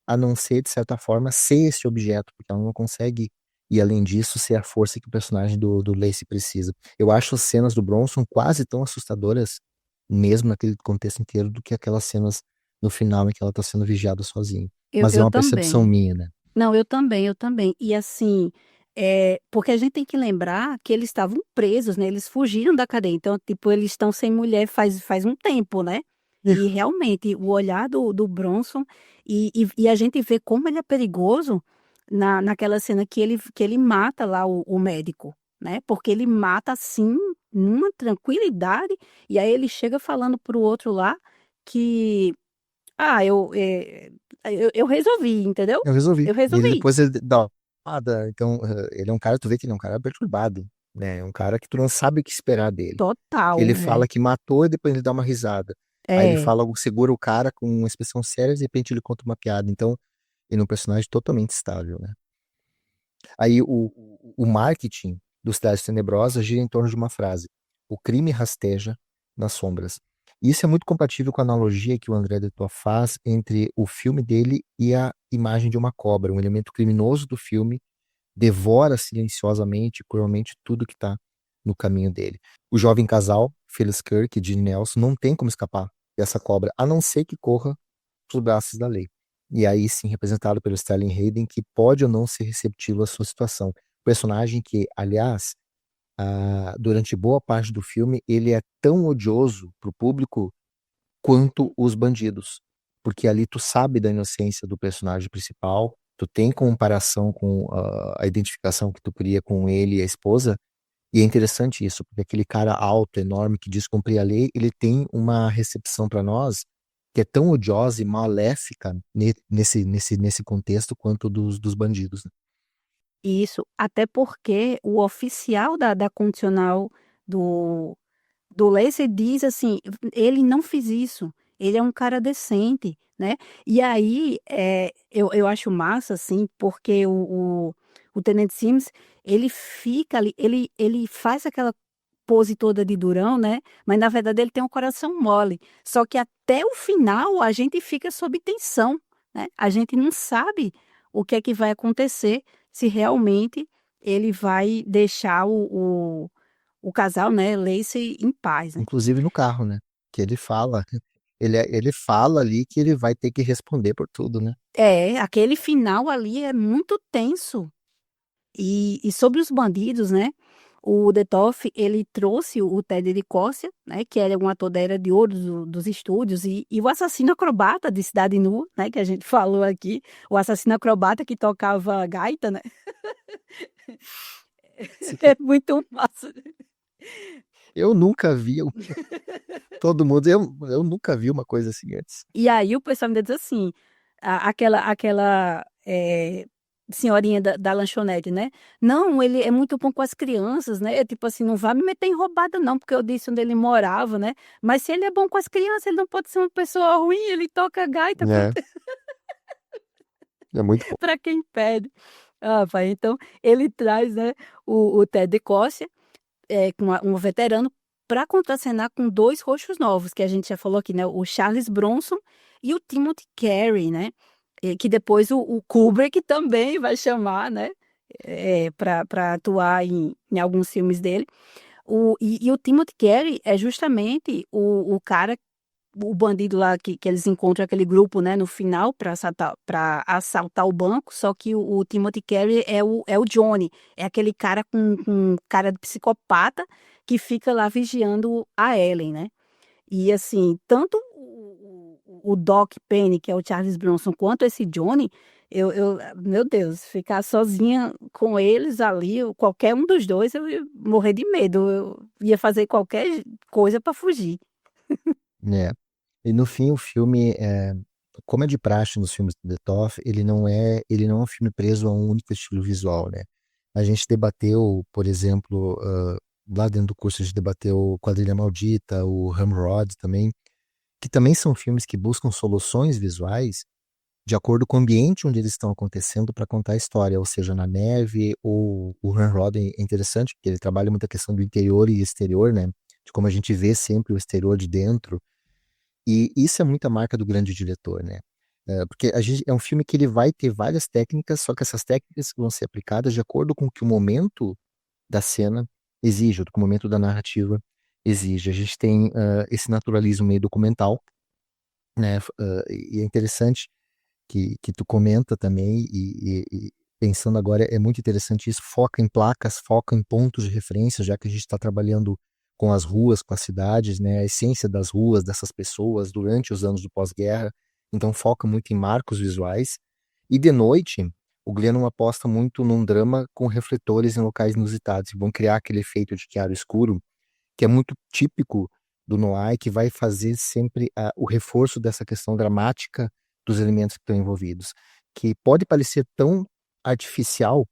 a não ser, de certa forma, ser esse objeto, porque ela não consegue, e além disso, ser a força que o personagem do Lacey precisa. Eu acho as cenas do Bronson quase tão assustadoras, mesmo naquele contexto inteiro, do que aquelas cenas no final em que ela tá sendo vigiada sozinha. Eu, Mas é eu uma percepção também. minha, né? Não, eu também. E assim, porque a gente tem que lembrar que eles estavam presos, né? Eles fugiram da cadeia. Então, tipo, eles estão sem mulher faz um tempo, né? E realmente, o olhar do Bronson, e a gente vê como ele é perigoso naquela cena que ele mata lá o médico, né? Porque ele mata assim, numa tranquilidade, e aí ele chega falando pro outro lá que, eu resolvi, entendeu? Eu resolvi. Eu E ele resolvi. depois ele dá uma porrada. Então, ele é um cara, tu vê que ele é um cara perturbado, né? É um cara que tu não sabe o que esperar dele. Total, Ele fala que matou e depois ele dá uma risada. Aí ele é. fala, segura o cara com uma expressão séria e de repente ele conta uma piada. Então, ele é um personagem totalmente estável, né? Aí o marketing do Cidade Tenebrosa gira em torno de uma frase: o crime rasteja nas sombras. E isso é muito compatível com a analogia que o André Detour faz entre o filme dele e a imagem de uma cobra. Um elemento criminoso do filme devora silenciosamente, cruelmente, tudo que está no caminho dele. O jovem casal, Phyllis Kirk e Gene Nelson, não tem como escapar dessa cobra, a não ser que corra para os braços da lei. E aí sim, representado pelo Sterling Hayden, que pode ou não ser receptivo à sua situação. Personagem que, aliás, durante boa parte do filme, ele é tão odioso para o público quanto os bandidos. Porque ali tu sabe da inocência do personagem principal, tu tem comparação com a identificação que tu cria com ele e a esposa, e é interessante isso, porque aquele cara alto, enorme, que diz cumprir a lei, ele tem uma recepção para nós que é tão odiosa e maléfica nesse contexto quanto dos bandidos, né? Isso, até porque o oficial da condicional do, do Lacey diz assim, ele não fez isso, ele é um cara decente, né? E aí, eu acho massa, assim, porque o Tenente Sims, ele fica ali, ele faz aquela pose toda de durão, né? Mas na verdade ele tem um coração mole. Só que até o final a gente fica sob tensão, né? A gente não sabe o que é que vai acontecer se realmente ele vai deixar o casal, né, Lacey em paz, né? Inclusive no carro, né? Que ele fala ali que ele vai ter que responder por tudo, né? Aquele final ali é muito tenso. E sobre os bandidos, né? O Detoff, ele trouxe o Ted de Córcia, né? Que era um ator da Era de Ouro dos estúdios, e o assassino acrobata de Cidade Nu, né? Que a gente falou aqui, o assassino acrobata que tocava gaita, né? Se que- É muito massa. Eu nunca vi, todo mundo, eu nunca vi uma coisa assim antes. E aí o pessoal me diz assim, aquela senhorinha da lanchonete, né? Não, ele é muito bom com as crianças, né? É tipo assim, não vai me meter em roubada não, porque eu disse onde ele morava, né? Mas se ele é bom com as crianças, ele não pode ser uma pessoa ruim, ele toca gaita para É, é muito bom. quem pede. Ah, pai, então ele traz, né, o Ted Kocia, com um veterano, para contracenar com dois roxos novos, que a gente já falou aqui, né? O Charles Bronson e o Timothy Carey, né? Que depois o Kubrick também vai chamar, né? Para atuar em alguns filmes dele. E o Timothy Carey é justamente o cara, o bandido lá que eles encontram aquele grupo, né, no final para assaltar o banco, só que o Timothy Carey é o Johnny, é aquele cara com cara de psicopata que fica lá vigiando a Ellen, né? E assim, tanto o Doc Penny, que é o Charles Bronson, quanto esse Johnny, meu Deus, ficar sozinha com eles ali, qualquer um dos dois, eu ia morrer de medo, eu ia fazer qualquer coisa para fugir. Né? E no fim, o filme, como é de praxe nos filmes do Detov, ele não é um filme preso a um único estilo visual, né? A gente debateu, por exemplo, lá dentro do curso a gente debateu Quadrilha Maldita, o Ramrod também, que também são filmes que buscam soluções visuais de acordo com o ambiente onde eles estão acontecendo para contar a história, ou seja, na neve, ou o Ramrod é interessante, porque ele trabalha muito a questão do interior e exterior, né? De como a gente vê sempre o exterior de dentro, e isso é muita marca do grande diretor, né? Porque é um filme que ele vai ter várias técnicas, só que essas técnicas vão ser aplicadas de acordo com o que o momento da cena exige, ou com o momento da narrativa exige. A gente tem esse naturalismo meio documental, né? E é interessante que tu comenta também, e pensando agora, é muito interessante isso, foca em placas, foca em pontos de referência, já que a gente está trabalhando com as ruas, com as cidades, né, a essência das ruas, dessas pessoas durante os anos do pós-guerra, então foca muito em marcos visuais, e de noite, o Glennon aposta muito num drama com refletores em locais inusitados, e vão criar aquele efeito de chiaro escuro, que é muito típico do noir, que vai fazer sempre o reforço dessa questão dramática dos elementos que estão envolvidos, que pode parecer tão artificial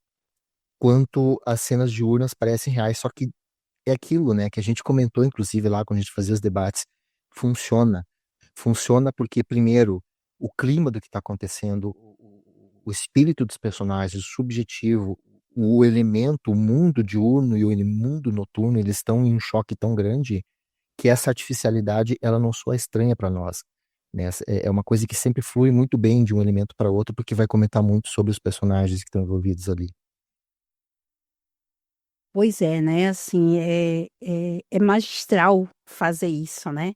quanto as cenas diurnas parecem reais, só que é aquilo, né, que a gente comentou, inclusive, lá quando a gente fazia os debates, funciona. Funciona porque, primeiro, o clima do que está acontecendo, o espírito dos personagens, o subjetivo, o elemento, o mundo diurno e o mundo noturno, eles estão em um choque tão grande que essa artificialidade, ela não soa estranha para nós, né? É uma coisa que sempre flui muito bem de um elemento para outro, porque vai comentar muito sobre os personagens que estão envolvidos ali. Pois é, né? Assim, é magistral fazer isso, né?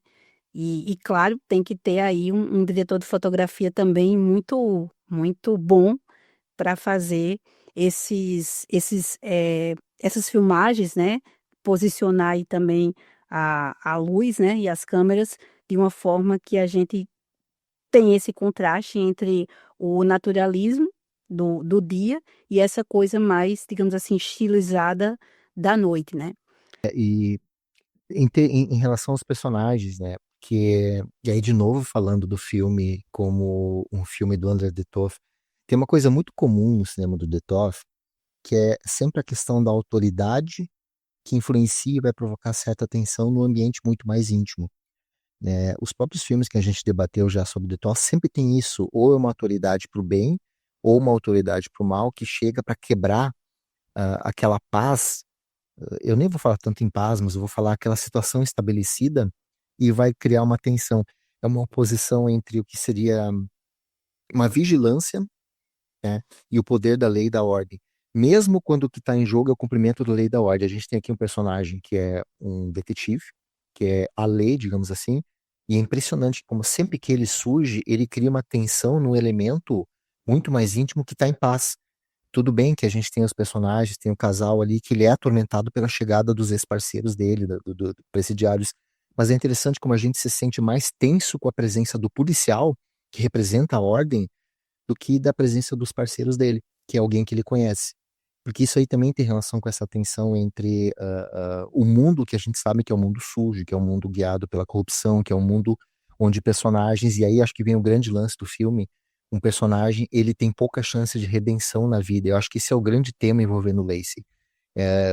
E claro, tem que ter aí um diretor de fotografia também muito, muito bom para fazer essas filmagens, né? Posicionar aí também a luz, né? E as câmeras de uma forma que a gente tem esse contraste entre o naturalismo do dia e essa coisa mais, digamos assim, estilizada da noite, né? E em relação aos personagens, né? E aí, de novo, falando do filme como um filme do André Detov, tem uma coisa muito comum no cinema do Detov, que é sempre a questão da autoridade que influencia e vai provocar certa tensão no ambiente muito mais íntimo, né? Os próprios filmes que a gente debateu já sobre Detov sempre tem isso, ou é uma autoridade para o bem, ou uma autoridade para o mal, que chega para quebrar aquela paz. Eu nem vou falar tanto em paz, mas eu vou falar aquela situação estabelecida e vai criar uma tensão. É uma oposição entre o que seria uma vigilância, né, e o poder da lei e da ordem. Mesmo quando o que está em jogo é o cumprimento da lei e da ordem. A gente tem aqui um personagem que é um detetive, que é a lei, digamos assim, e é impressionante como sempre que ele surge, ele cria uma tensão num elemento muito mais íntimo que está em paz. Tudo bem que a gente tem os personagens, tem o casal ali, que ele é atormentado pela chegada dos ex-parceiros dele, do presidiários, mas é interessante como a gente se sente mais tenso com a presença do policial, que representa a ordem, do que da presença dos parceiros dele, que é alguém que ele conhece. Porque isso aí também tem relação com essa tensão entre o mundo que a gente sabe que é um mundo sujo, que é um mundo guiado pela corrupção, que é um mundo onde personagens, e aí acho que vem o grande lance do filme, um personagem, ele tem pouca chance de redenção na vida. Eu acho que esse é o grande tema envolvendo o Lacey.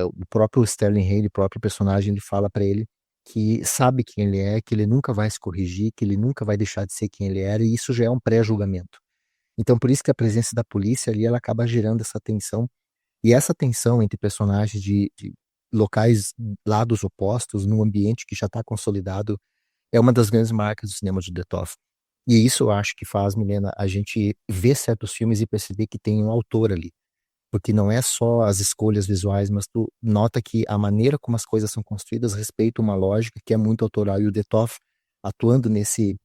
O próprio Sterling Hayden, o próprio personagem, ele fala para ele que sabe quem ele é, que ele nunca vai se corrigir, que ele nunca vai deixar de ser quem ele era, e isso já é um pré-julgamento. Então, por isso que a presença da polícia ali, ela acaba gerando essa tensão. E essa tensão entre personagens de locais lados opostos, num ambiente que já está consolidado, é uma das grandes marcas do cinema de Detov. E isso eu acho que faz, Milena, a gente ver certos filmes e perceber que tem um autor ali. Porque não é só as escolhas visuais, mas tu nota que a maneira como as coisas são construídas respeita uma lógica que é muito autoral. E o Detov, atuando nesse,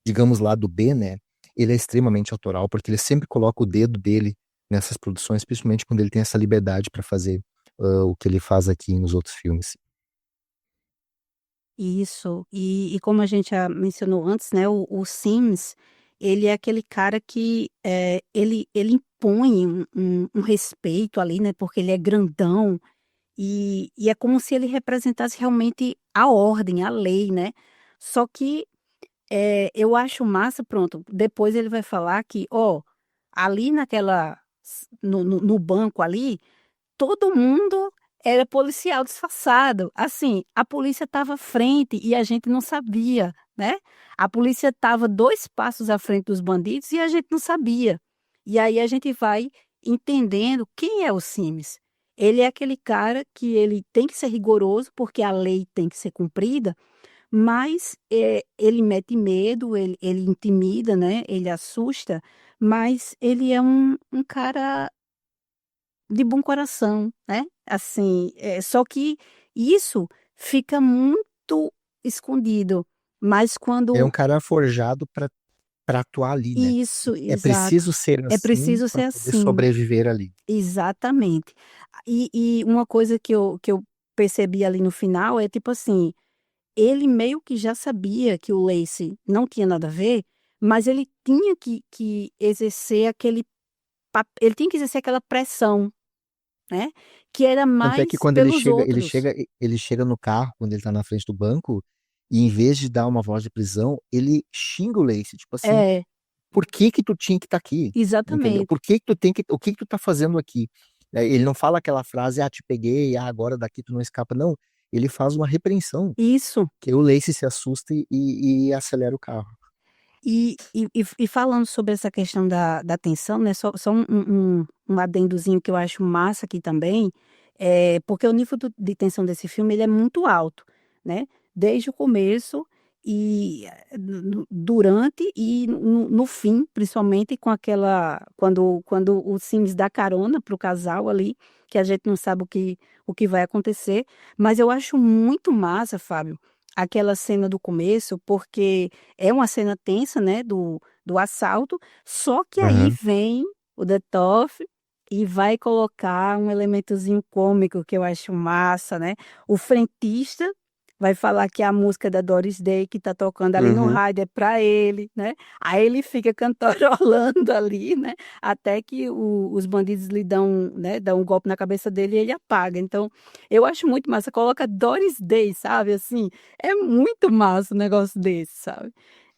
digamos, lado B, né? Ele é extremamente autoral, porque ele sempre coloca o dedo dele nessas produções, principalmente quando ele tem essa liberdade para fazer o que ele faz aqui nos outros filmes. Isso. E como a gente já mencionou antes, né, o Sims, ele é aquele cara que, ele impõe um respeito ali, né, porque ele é grandão, e é como se ele representasse realmente a ordem, a lei, né. Só que, eu acho massa, pronto, depois ele vai falar que: "Ó, ali naquela no banco ali, todo mundo era policial disfarçado, assim, a polícia estava à frente e a gente não sabia, né. A polícia estava 2 passos à frente dos bandidos e a gente não sabia. E aí a gente vai entendendo quem é o Sims. Ele é aquele cara que ele tem que ser rigoroso, porque a lei tem que ser cumprida, mas, ele mete medo, ele intimida, né, ele assusta, mas ele é um cara de bom coração, né, assim, só que isso fica muito escondido, mas Ele é um quando cara forjado para atuar ali, né? isso, É exato. preciso ser É assim preciso para ser poder assim, sobreviver ali. exatamente. E uma coisa que eu percebi ali no final é tipo assim, ele meio que já sabia que o Lacey não tinha nada a ver, mas ele tinha que exercer aquele ele tinha que exercer aquela pressão, né, que era Tanto é que mais quando ele pelos chega, ele outros. chega, ele chega no carro, quando ele tá na frente do banco, e em vez de dar uma voz de prisão, ele xinga o Lacey, tipo assim, É, por que que tu tinha que estar aqui? Entendeu? exatamente. Por que que tu tem que, o que que tu tá fazendo aqui? Ele não fala aquela frase, te peguei, agora daqui tu não escapa, não. Ele faz uma repreensão, Isso. que o Lacey se assusta e acelera o carro. E falando sobre essa questão da tensão, né, só um adendozinho que eu acho massa aqui também, porque o nível de tensão desse filme ele é muito alto, né, desde o começo e, durante e no fim, principalmente com aquela quando o Sims dá carona para o casal ali, que a gente não sabe o que vai acontecer, mas eu acho muito massa, Fábio, aquela cena do começo, porque é uma cena tensa, né, do assalto, só que aí Aham. vem o Detov e vai colocar um elementozinho cômico que eu acho massa, né. O frentista vai falar que a música da Doris Day que tá tocando ali no Uhum. rádio é pra ele, né. Aí ele fica cantarolando ali, né, até que os bandidos lhe dão, né, dão um golpe na cabeça dele e ele apaga. Então, eu acho muito massa, coloca Doris Day, sabe, assim, é muito massa um negócio desse, sabe.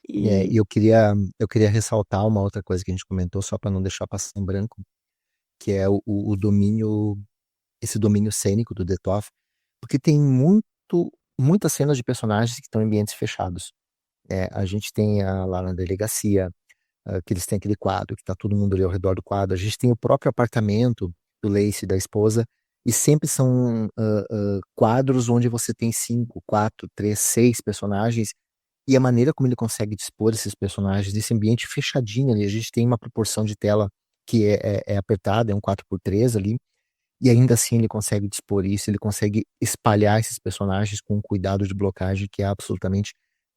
E E eu queria ressaltar uma outra coisa que a gente comentou, só para não deixar passar em branco, que é o domínio, esse domínio cênico do Detov, porque tem muitas cenas de personagens que estão em ambientes fechados. A gente tem lá na delegacia, que eles têm aquele quadro, que tá todo mundo ali ao redor do quadro. A gente tem o próprio apartamento do Lacey, da esposa, e sempre são quadros onde você tem 5, 4, 3, 6 personagens, e a maneira como ele consegue dispor esses personagens, desse ambiente fechadinho ali, a gente tem uma proporção de tela que é apertada, é um 4:3 ali, e ainda assim ele consegue dispor isso, ele consegue espalhar esses personagens com um cuidado de blocagem que é absolutamente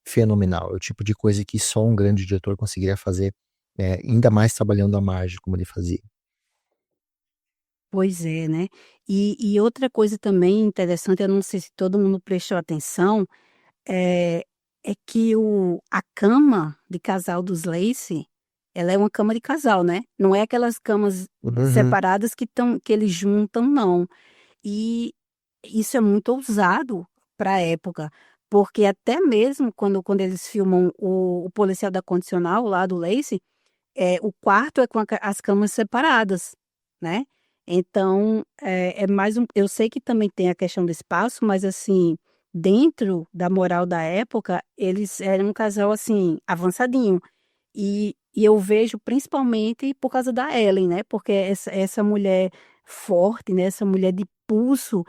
fenomenal. É o tipo de coisa que só um grande diretor conseguiria fazer, ainda mais trabalhando à margem, como ele fazia. Pois é, né. E outra coisa também interessante, eu não sei se todo mundo prestou atenção, é é que a cama de casal dos Lacey, ela é uma cama de casal, né, não é aquelas camas Uhum. separadas que eles juntam, não. E isso é muito ousado para a época, porque até mesmo quando eles filmam o Policial da Condicional lá do Lacey, o quarto é com a ca as camas separadas, né. Então, é mais eu sei que também tem a questão do espaço, mas assim, dentro da moral da época, eles eram um casal, assim, avançadinho. E eu vejo principalmente por causa da Ellen, né, porque essa mulher forte, né, essa mulher de pulso,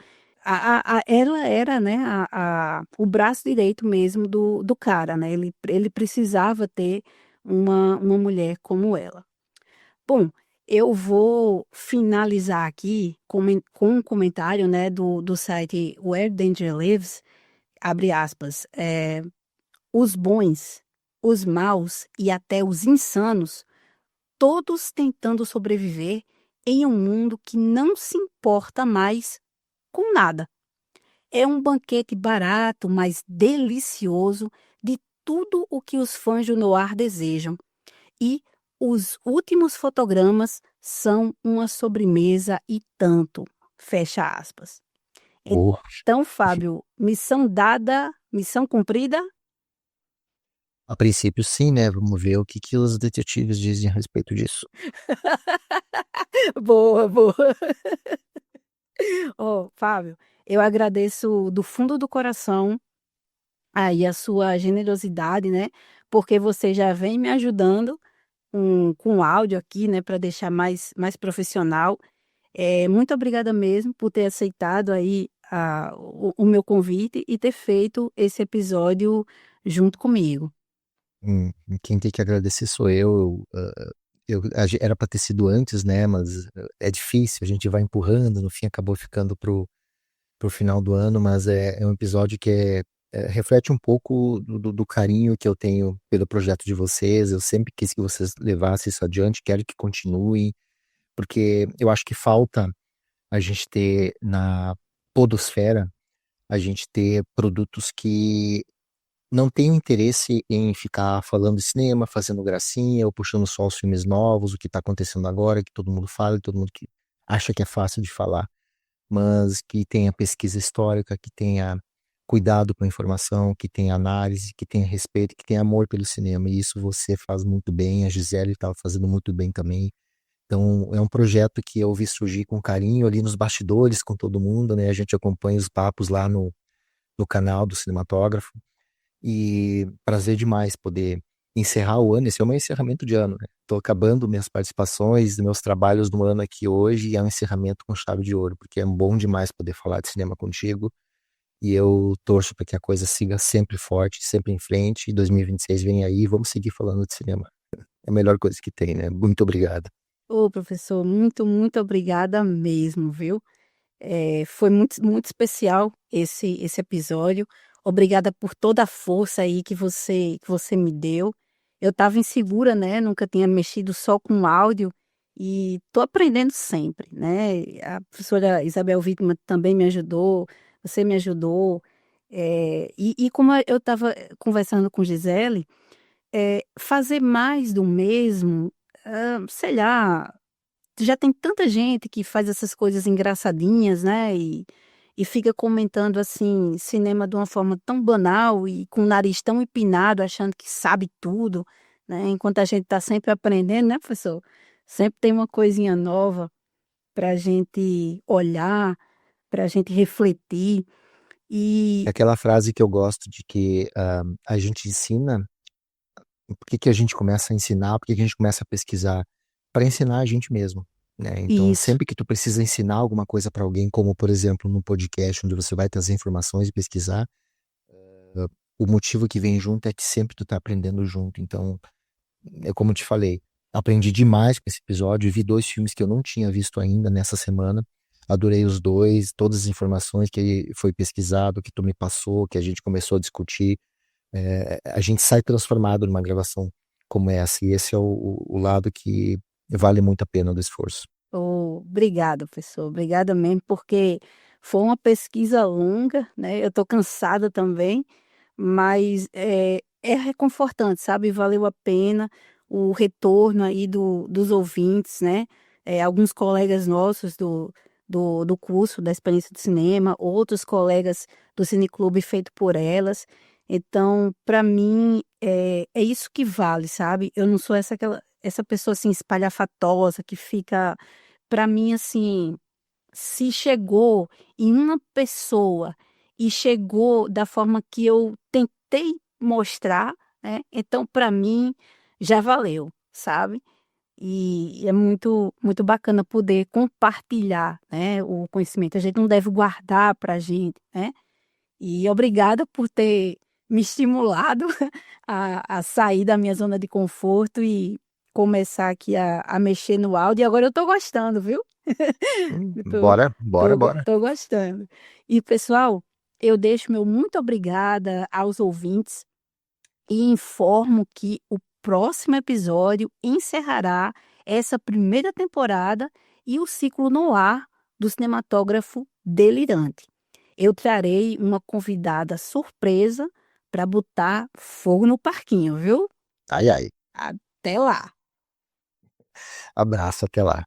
ela era, né, o braço direito mesmo do cara, né, ele precisava ter uma mulher como ela. Bom, eu vou finalizar aqui com um comentário, né, do site Where Danger Lives, abre aspas, "Os bons, os maus e até os insanos, todos tentando sobreviver em um mundo que não se importa mais com nada. É um banquete barato, mas delicioso de tudo o que os fãs do noir desejam. E os últimos fotogramas são uma sobremesa e tanto." Fecha aspas. Oh, Então, Fábio, missão dada, missão cumprida? a princípio sim, né? Vamos ver o que que os detetives dizem a respeito disso. Boa, boa. Ó, Fábio, eu agradeço do fundo do coração aí a sua generosidade, né? Porque você já vem me ajudando com o áudio aqui, né, para deixar mais profissional. Muito obrigada mesmo por ter aceitado aí o meu convite e ter feito esse episódio junto comigo. Quem tem que agradecer sou eu. Era para ter sido antes, né? Mas é difícil, a gente vai empurrando, no fim acabou ficando pro final do ano, mas é um episódio que reflete um pouco do carinho que eu tenho pelo projeto de vocês. Eu sempre quis que vocês levassem isso adiante, quero que continuem, porque eu acho que falta a gente ter na podosfera, a gente ter produtos que não tenho interesse em ficar falando de cinema, fazendo gracinha ou puxando só os filmes novos, o que está acontecendo agora, que todo mundo fala, todo mundo que acha que é fácil de falar, mas que tenha pesquisa histórica, que tenha cuidado com a informação, que tenha análise, que tenha respeito, que tenha amor pelo cinema. E isso você faz muito bem, a Gisele estava fazendo muito bem também. Então, é um projeto que eu vi surgir com carinho ali nos bastidores com todo mundo, né? A gente acompanha os papos lá no canal do Cinematógrafo. E prazer demais poder encerrar o ano. Esse é o meu encerramento de ano, né? Tô acabando minhas participações, meus trabalhos no ano aqui hoje e é um encerramento com chave de ouro, porque é bom demais poder falar de cinema contigo e eu torço para que a coisa siga sempre forte, sempre em frente. E 2026 vem aí, vamos seguir falando de cinema. É a melhor coisa que tem, né? Muito obrigado. Ô, professor, muito obrigada mesmo, viu? Foi muito especial esse episódio. Obrigada por toda a força aí que você me deu. Eu estava insegura, né, nunca tinha mexido só com áudio e tô aprendendo sempre, né. A professora Isabel Wittmann também me ajudou, você me ajudou, e como eu estava conversando com Gisele, fazer mais do mesmo, sei lá, já tem tanta gente que faz essas coisas engraçadinhas, né, e fica comentando, assim, cinema de uma forma tão banal e com o nariz tão empinado, achando que sabe tudo, né, enquanto a gente está sempre aprendendo, né, professor? Sempre tem uma coisinha nova para a gente olhar, para a gente refletir. É E aquela frase que eu gosto de que a gente ensina. Por que que a gente começa a ensinar? Por que que a gente começa a pesquisar? Para ensinar a gente mesmo, né? Então, isso. sempre que tu precisa ensinar alguma coisa para alguém, como por exemplo no podcast, onde você vai trazer informações e pesquisar, o motivo que vem junto é que sempre tu tá aprendendo junto. Então, é como eu te falei, aprendi demais com esse episódio, vi 2 filmes que eu não tinha visto ainda nessa semana. Adorei os dois, todas as informações que foi pesquisado, que tu me passou, que a gente começou a discutir. A gente sai transformado numa gravação como essa, e esse é o lado que vale muito a pena do esforço. Obrigada, professor. Obrigada mesmo, porque foi uma pesquisa longa, né? Eu estou cansada também, mas é reconfortante, sabe? Valeu a pena o retorno aí dos ouvintes, né? Alguns colegas nossos do curso da experiência do cinema, outros colegas do Cineclube feito por elas. Então, para mim, é isso que vale, sabe? Eu não sou essa pessoa assim espalhafatosa que fica, para mim, assim, se chegou em uma pessoa e chegou da forma que eu tentei mostrar, né? Então, para mim, já valeu, sabe? E é muito, muito bacana poder compartilhar, né, o conhecimento. A gente não deve guardar para a gente, né? E obrigada por ter me estimulado a sair da minha zona de conforto e começar aqui a mexer no áudio. E agora eu estou gostando, viu? Eu Bora, bora, bora. tô gostando. E, pessoal, eu deixo meu muito obrigada aos ouvintes e informo que o próximo episódio encerrará essa primeira temporada e o ciclo no ar do cinematógrafo delirante. Eu trarei uma convidada surpresa para botar fogo no parquinho, viu? Ai, ai. Até lá! Abraço, até lá.